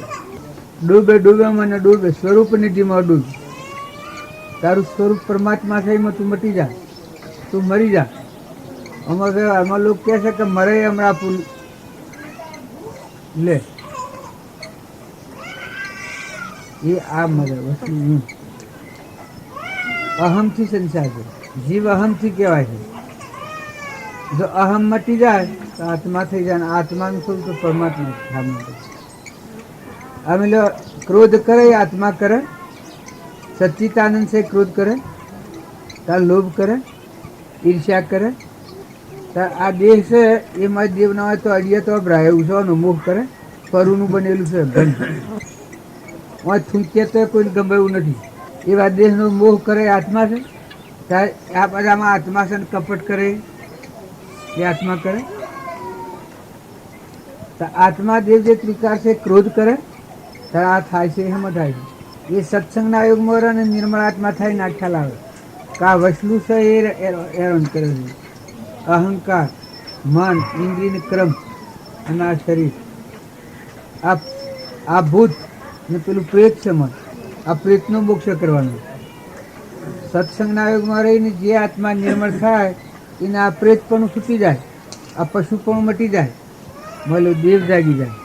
ડૂબે ડૂબે મને ડૂબે, સ્વરૂપ નિધિમાં ડૂબ. તારું સ્વરૂપ પરમાત્મા છે એમાં તું મટી જા, તું મરી જા. આમાં લોકો કહે છે કે મરે એમ રાખવું લે. એ આ મરે વસ્તુ અહમથી સંસાર છે. જીવ અહમથી કહેવાય છે. જો અહમ મટી જાય તો આત્મા થઈ જાય. આત્માનું સ્વરૂપ તો પરમાત્મા. અમે ક્રોધ કરે આત્મા કરે, સચ્ચિતાનંદ છે ક્રોધ કરે, તાર લોભ કરે, ઈર્ષ્યા કરે, તાર આ દેહ છે એમાં દેવ ના હોય તો અડિયા તો અભરાય ઉછવાનો મોહ કરે. પરુનું બનેલું છે ઘન, થૂંકીએ તો કોઈ ગમે એવું નથી. એવા દેહનો મોહ કરે આત્મા છે. આ બધામાં આત્મા છે કપટ કરે એ આત્મા કરે. આત્મા દેવ જે ત્રિકાર છે ક્રોધ કરે ત્યારે આ થાય છે એમ થાય છે. એ સત્સંગના યોગમાં રહે અને નિર્મળ આત્મા થાય ના ખ્યાલ આવે કે આ વસલું છે એ હેરાન કરે છે. અહંકાર, મન, ઇન્દ્રિય, ક્રમ અને આ શરીર, આ ભૂત ને પેલું પ્રેત છે મન, આ પ્રેતનો મોક્ષ કરવાનો. સત્સંગના યોગમાં રહીને જે આત્મા નિર્મળ થાય એને આ પ્રેત પણ છૂટી જાય, આ પશુ પણ મટી જાય, મળ્યો દેવ જાગી જાય.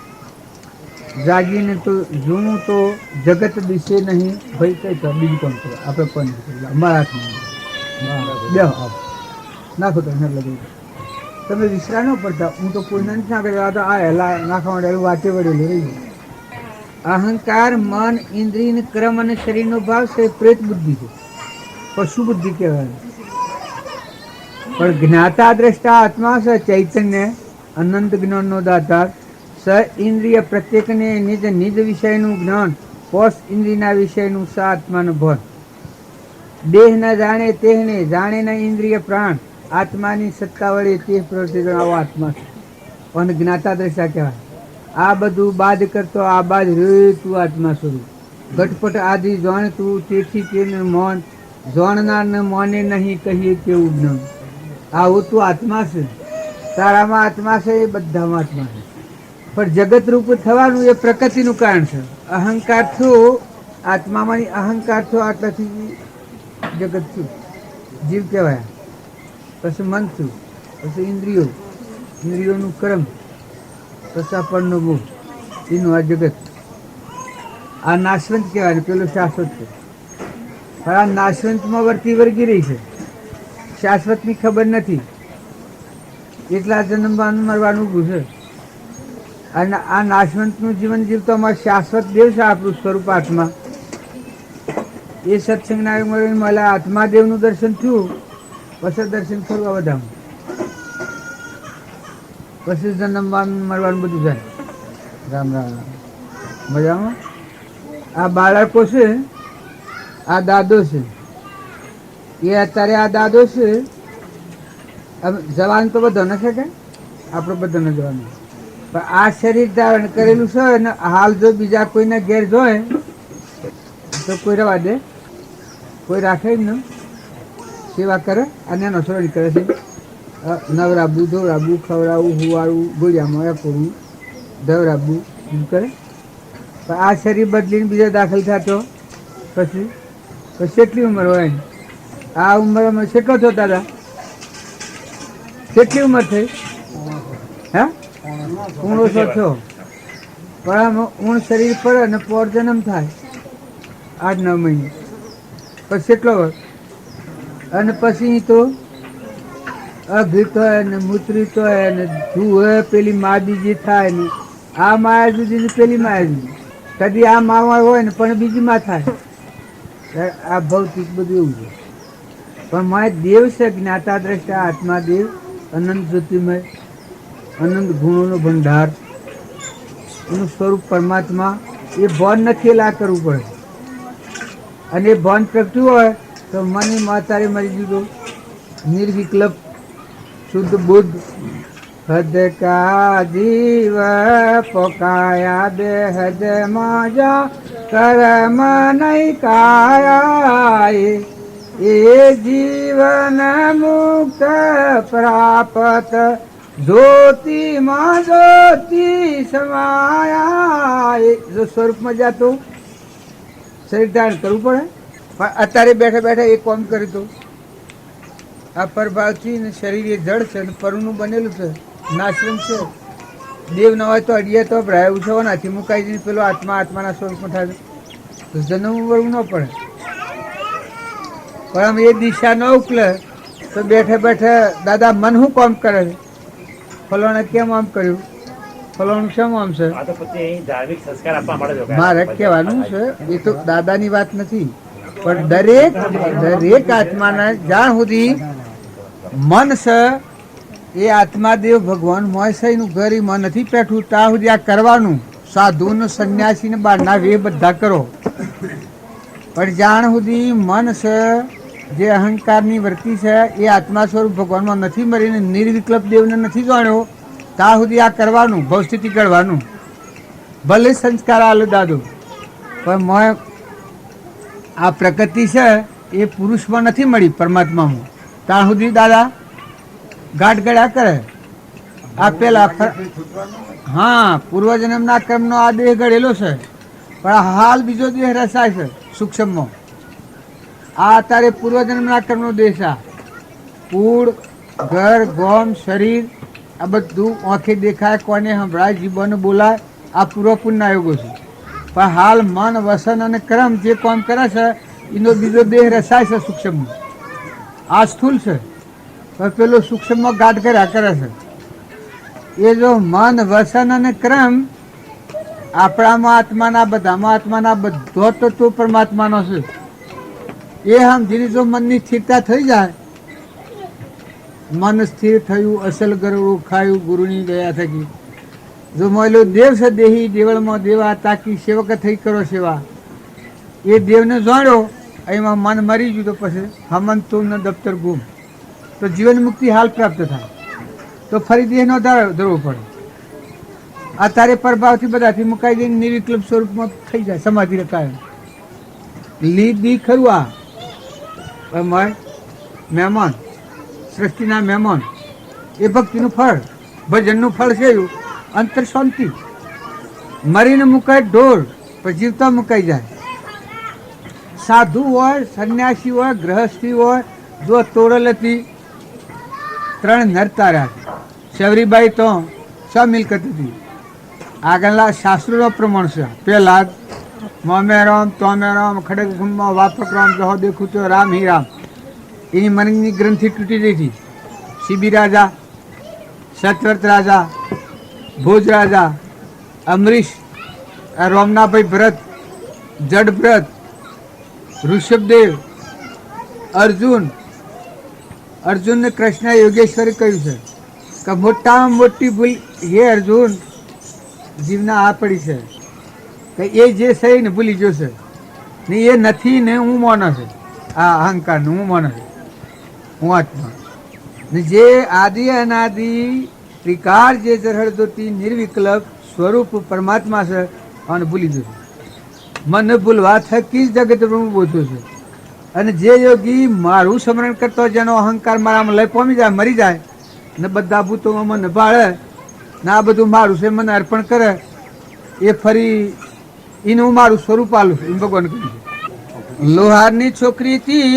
જાગીને તો જૂનું તો જગત દિશે નહીં ભાઈ કઈ તો બીજું કોણ કરો આપણે પણ અમારા હાથમાં બે નાખો તો લગી તમે વિસરા ન પડતા. હું તો કોઈને નથી ના કર્યો તો આ હેલા નાખવા માટે વાતે વળેલું રહી ગયું. અહંકાર મન ઇન્દ્રિય ક્રમ અને શરીરનો ભાવ છે પ્રેત બુદ્ધિ છે, પશુ બુદ્ધિ કહેવાય. પણ જ્ઞાતા દ્રષ્ટા આત્મા છે ચૈતન્ય અનંત જ્ઞાનનો દાતા. સ ઇન્દ્રિય પ્રત્યેકને નિજ નિજ વિષયનું જ્ઞાન, કોષ ઇન્દ્રિયના વિષયનું સ આત્માનું ભાન. દેહ ન જાણે તેહને જાણે ન ઇન્દ્રિય પ્રાણ, આત્માની સત્તા વડે તે પ્રવૃત્તિ આવો આત્મા છે. પણ જ્ઞાતા દ્રષ્ટા કહેવાય. આ બધું બાદ કરતો આ બાદ રે તું આત્મા સ્વરૂપ. ઘટપટ આદિ જાણ તું તેથી તેને મૌન, જાણનારને મોને નહીં કહીએ તેવું જ્ઞાન. આવું તું આત્મા છે, તારામાં આત્મા છે, એ બધામાં આત્મા છે. પણ જગત રૂપ થવાનું એ પ્રકૃતિનું કારણ છે. અહંકાર થયો આત્મામાંની, અહંકાર થયો આટલાથી જગત થયું, જીવ કહેવાય. પછી મન થયું, પછી ઇન્દ્રિયો, ઇન્દ્રિયોનું કર્મ, પછી આપણનો બોધ, એનું આ જગત. આ નાશવંત કહેવાય, પેલું શાશ્વત છે. પણ આ નાશવંતમાં વર્તી વર્ગી રહી છે, શાશ્વતની ખબર નથી, એટલા જન્મવાનું મરવાનું ઊભું છે. અને આ નાશવંતનું જીવન જીવતો અમારે શાશ્વત દેવ છે આપણું સ્વરૂપ આત્મા. એ સત્સંગના મળે આત્મા દેવનું દર્શન થયું, પછી દર્શન કરવા બધામાં, પછી જન્મવાનું મરવાનું બધું જાય. રામ રામ મજામાં. આ બાળકો છે, આ દાદો છે, એ અત્યારે આ દાદો છે. જવાન તો બધો ન છે કે આપણો બધાને જવાનું. પણ આ શરીર ધારણ કરેલું છે ને હાલ જો બીજા કોઈના ઘેર જોય તો કોઈ રવા દે, કોઈ રાખે જ ને, સેવા કરે. અને એનો સરણ કરે છે, નવરાબવું, ધોરાબવું, ખવડાવવું, હુવાડવું, ગોળિયામાં આપવું, ધવરાબવું બધું કરે. પણ આ શરીર બદલીને બીજા દાખલ થતો પછી કેટલી ઉંમર હોય? આ ઉંમરમાં કેટલો થયો દાદા? કેટલી ઉંમર થઈ? હા, 15 થયો. પણ આમાં ઊણ શરીર પડે ને પોર જન્મ થાય 8-9 મહિને, પછી કેટલો વર્ષ? અને પછી તો અઘિત હોય ને મૂત્રિત હોય ને ધૂ પેલી માદી જે થાય ને, આ માયા જુદી ને પેલી માયા જુદી. કદી આ માવા હોય ને પણ બીજી માં થાય. આ ભૌતિક બધું એવું છે. પણ માય દેવ છે, જ્ઞાતા દ્રષ્ટા આત્મા દેવ, અનંત જ્યોતિમય, અનંત ગુણોનો ભંડાર, એનું સ્વરૂપ પરમાત્મા. એ ભાન નથી લા કરવું પડે. અને એ ભાન પ્રગટ્યું હોય તો મની માતારે મરી દીધો નિર્વિકલ્પ શુદ્ધ બુદ્ધ. હદ કા જીવ પોકાયા બેહદ માજા કર્મ નહીં કાયા, એ જીવન મુક્ત પ્રાપ્ત જ્યોતિમાં જ્યોતિ સમાયા. જો સ્વરૂપમાં જાતું શરીર ધારણ કરવું પડે. પણ અત્યારે બેઠા બેઠા એ કામ કર્યું હતું. આ પરભાવથી ને શરીર એ જળ છે, પરનું બનેલું છે, નાશવંત છે. દેવ ન હોય તો અડિયા તો ભરાય ઉછવો નથી મુકાઈ જઈને પેલો આત્મા આત્માના સ્વરૂપમાં થાય તો જન્મ વળવું ન પડે. પણ આમ એ દિશા ન ઉકલે તો બેઠા બેઠા દાદા મન શું કામ કરે છે? ફલોણે કેમ આમ કર્યું, ફલોણું શેમ આમ છે? મારે કહેવાનું છે એ તો દાદાની વાત નથી, પણ દરેક આત્માના જ્યાં સુધી મન છે એ આત્માદેવ ભગવાન મોય છે, એનું ઘર એમાં નથી પેઠું ત્યાં સુધી આ કરવાનું. સાધુને સંન્યાસીને બહારના વે બધા કરો. પણ જ્યાં સુધી મન છે, જે અહંકારની વૃત્તિ છે, એ આત્મા સ્વરૂપ ભગવાનમાં નથી મરીને નિર્વિકલ્પ દેવને નથી જાણ્યો, ત્યાં સુધી આ કરવાનું, ભવસ્થિતિ કરવાનું. ભલે સંસ્કાર આલો દાદો, પણ મોય આ પ્રકૃતિ છે એ પુરુષમાં નથી મળી, પરમાત્મામાં. ત્યાં સુધી દાદા ગાંઠ ગળ્યા કરે. આ પેલા હા પૂર્વજન્મના કર્મનો આ દેહ ગળેલો છે, પણ હાલ બીજો દેહ રસાય છે સૂક્ષ્મમાં. આ અત્યારે પૂર્વજન્મના કર્મનો દેહ છે. કુળ, ઘર, ગોમ, શરીર આ બધું આંખે દેખાય, કોને સંભળાય, જીભોને બોલાય, આ પૂર્વ પુણ્ય યોગો છે. પણ હાલ મન, વસન અને કર્મ જે કામ કરે છે એનો બીજો દેહ રસાય છે સૂક્ષ્મમાં. આ સ્થૂલ છે પણ પેલો સૂક્ષ્મમાં ગાઢ કર્યા કરે છે. એ જો મન, વસન અને કર્મ આપણામાં આત્માના, બધામાં આત્માના, બધો તત્વ પરમાત્માનો છે. એ સમજીને જો મનની સ્થિરતા થઈ જાય, મન સ્થિર થયું, અસલ ગરવું ખાયું ગુરુની દયા થકી. જો મોયલો દેવ છે દેહી, દેવળમાં દેવા તાકી સેવક થઈ કરો સેવા. એ દેવને જાણ્યો, એમાં મન મરી ગયું તો પછી હમંતું ને દફતર ગુમ, તો જીવન મુક્તિ હાલ પ્રાપ્ત થાય. તો ફરી દેહનો ધરવો પડે. અત્યારે પ્રભાવથી બધાથી મુકાઈ જઈને નિર્વિકલ્પ સ્વરૂપમાં થઈ જાય, સમાધિ રખાય. લીધી ખરું આ મહેમાન, સૃષ્ટિના મહેમાન, એ ભક્તિનું ફળ, ભજનનું ફળ છે એવું અંતર શાંતિ. મરીને મુકાય ઢોર પણ જીવતા મુકાઈ જાય. સાધુ હોય, સંન્યાસી હોય, ગ્રહસ્થી હોય, જો તોડલ હતી 3 નરતાર્યા. શબરીબાઈ તો 6 મિલકત હતી. આગળના શાસ્ત્રોનો પ્રમાણ છે. પહેલા મોમે રામ, તોમે રામ, ખડગ ખંભા, વાપક રામ, જહો દેખું તો રામ હી રામ. એની મનની ગ્રંથિ તૂટી ગઈ હતી. શિબી રાજા, સતવ્રત રાજા, ભોજ રાજા, અમરીશ, રોમનાભાઈ ભરત, જડભરત, ઋષભદેવ, અર્જુનને કૃષ્ણ યોગેશ્વરે કહ્યું છે કે મોટામાં મોટી ભૂલ હે અર્જુન જીવના આ પડી છે કે એ જે છે ને ભૂલી જશે ને, એ નથી ને હું માનો છે. આ અહંકારને હું માનો છે, હું આત્મા ને જે આદિ અનાદિ ત્રિકાર જે જરહળદોતી નિર્વિકલ્પ સ્વરૂપ પરમાત્મા છે અને ભૂલી જશે. મન ભૂલવા થકી જ જગત બ્રહ્મ બોધો છે. અને જે યોગી મારું સ્મરણ કરતો, જેનો અહંકાર મારામાં લઈ પામી જાય, મરી જાય ને બધા ભૂતોમાં મને ભાળે ને આ બધું મારું છે મને અર્પણ કરે, એ ફરી એનું મારું સ્વરૂપ આલું છે એમ ભગવાન કહ્યું છે. લોહારની છોકરી હતી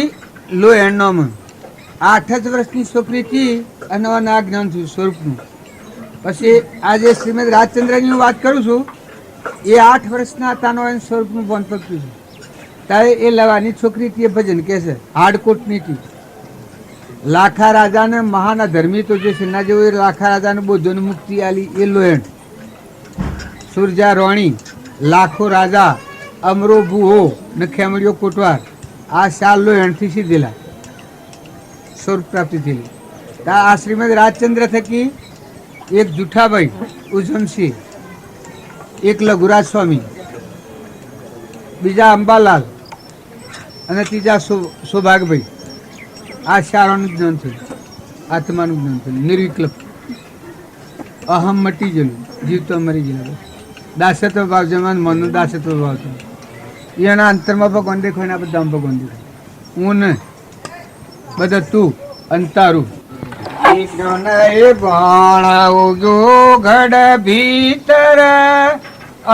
લોહેણનો મન, 8 જ વર્ષની છોકરી હતી અને આ જ્ઞાન થયું સ્વરૂપનું. પછી આજે શ્રીમદ રાજચંદ્રની હું વાત કરું છું, એ 8 વર્ષના હતાનો એને સ્વરૂપનું ભાન પકડ્યું છે. ત્યારે એ લવાની છોકરી હતી, એ ભજન કે છે હાડકોટની હતી. લાખા રાજાને મહાના ધર્મી તો જે છે ના જેવું એ લાખા રાજાને બોધોની મુક્તિ આલી એ લોહેણ. સુરજા રોણી, લાખો રાજા, અમરો ભૂહો ને ખેમડીઓ કોટવાર, આ 4 લોહેણથી સીધેલા સ્વરૂપ પ્રાપ્તિ થયેલી. આ શ્રીમદ રાજચંદ્ર થકી એક જુઠાભાઈ ઉજમસિંહ, એક લઘુરાજ સ્વામી, બીજા અંબાલાલ અને ત્રીજા સૌભાગભાઈ, આ 4નું જ્ઞાન થયું, આત્માનું જ્ઞાન થયું નિર્વિકલ્પ. અહમ મટી ગયેલું, જીવતો મરી ગયેલો. દાસત્વ ભાવ જમાન મનનો દાસત્વ ભાવ થયો. એના અંતરમાં ભગવાન દેખો, એના બધામાં ભગવાન દેખો. હું ને બધા તું અંતારું. ઘડ ભીતર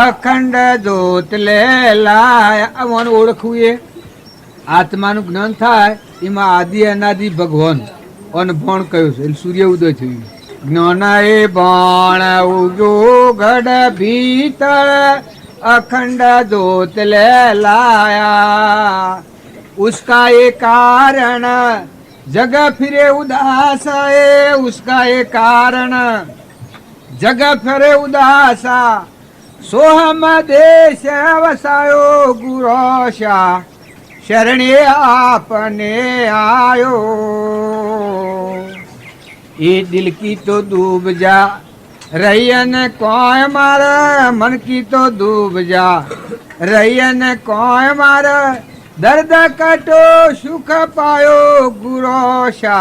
અખંડ જ્યોત લે લાયા. ઓળખવું એ આત્માનું જ્ઞાન થાય, એમાં આદિ અનાદિ ભગવાન અને ભણ કયું છે એટલે સૂર્ય ઉદય થયું. જ્ઞાન એ ભણ ઉજો ઘડ ભીતર અખંડ જ્યોત લે લાયા. उसका ये कारण जग फिरे उदासा, ए उसका ये कारण जग फिरे उदासा. सोहम देश वसायो गुरोशा, शरणे आपने आयो. ये दिल की तो डूब जा रैयन कोय मार, मन की तो डूब जा रैयन कोय मार. दर्द कटो सुख पायो गुरोशा,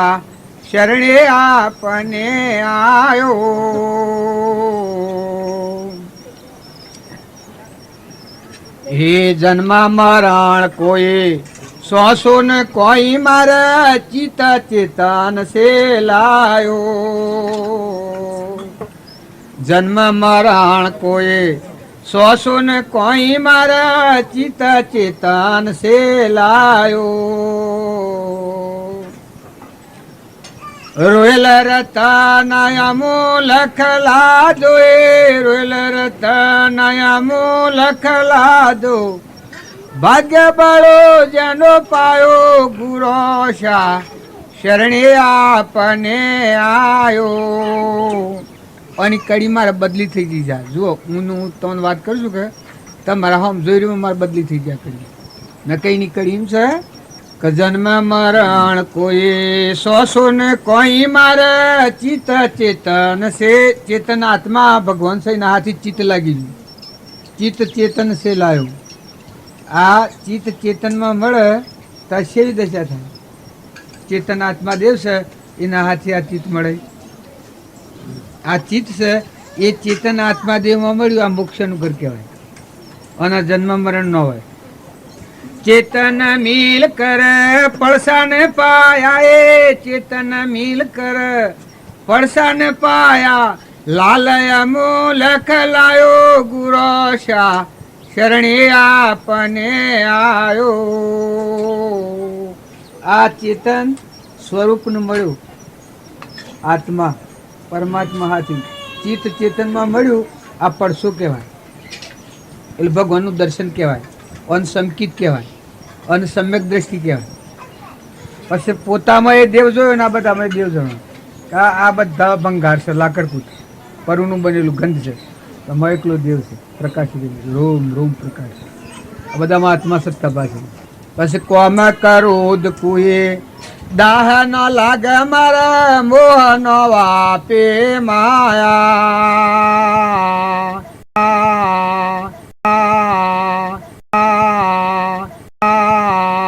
शरणे आपने आयो. हे जन्मा मरण कोई सौसो न कोई मारा, चिता चेतन से लायो. जन्म मरण कोई सौसो न कोई मारा, चिता चेतन से लायो. રોયલ રતન અમૂલખ લાદો એ રોયલ રતન અમૂલખ લાદો ભાગ્ય બળો જેનો પાયો ગુરોશા શરણે આપને આયો. અને કડી મારે બદલી થઈ ગઈ જાય. જુઓ હું તમને વાત કરું છું કે તમારા હમ જોઈ રહ્યું મારે બદલી થઈ જાય કડી. ને કઈની કડી એમ છે કે જન્મ મરણ કોઈ સોસો ને કોઈ મારે ચિત્ત ચેતન છે. ચેતન આત્મા ભગવાન સહીના હાથી ચિત્ત લાગી ગયું. ચિત્ત ચેતન છે લાયો. આ ચિત્ત ચેતનમાં મળે તો શેવી દશા થાય. ચેતન આત્મા દેવ છે એના હાથે આ ચિત્ત મળે. આ ચિત્ત છે એ ચેતન આત્મા દેવમાં મળ્યું. આ મોક્ષનું ઘર કહેવાય. અને જન્મ મરણ ન હોય. ચેતન મિલ કર પડસાને પાયા એ ચેતન મિલ કર પડસાને પાયા લાલય મૂલખ લાયો ગુરોશા શરણે આપને આયો. આ ચેતન સ્વરૂપનું મળ્યું. આત્મા પરમાત્મા હાથી ચિત્ત ચેતનમાં મળ્યું. આ પડસો કહેવાય. એટલે ભગવાનનું દર્શન કહેવાય. અનસંકિત કહેવાય. અને સમ્યક દ્રષ્ટિ કહેવાય. પછી પોતામાં એ દેવ જોયો ને આ બધામાં દેવ જોયો. આ બધા ભંગાર છે, લાકડકૂટ પરુનું બનેલું ગંધ છે. તમે એકલો દેવ છે, પ્રકાશ રોમ રોમ પ્રકાશ. આ બધામાં આત્મા સત્તા પાસે. પછી કોમ કરોદ કુએ દાહ ન લાગે મારા મોહ ન વાપે માયા.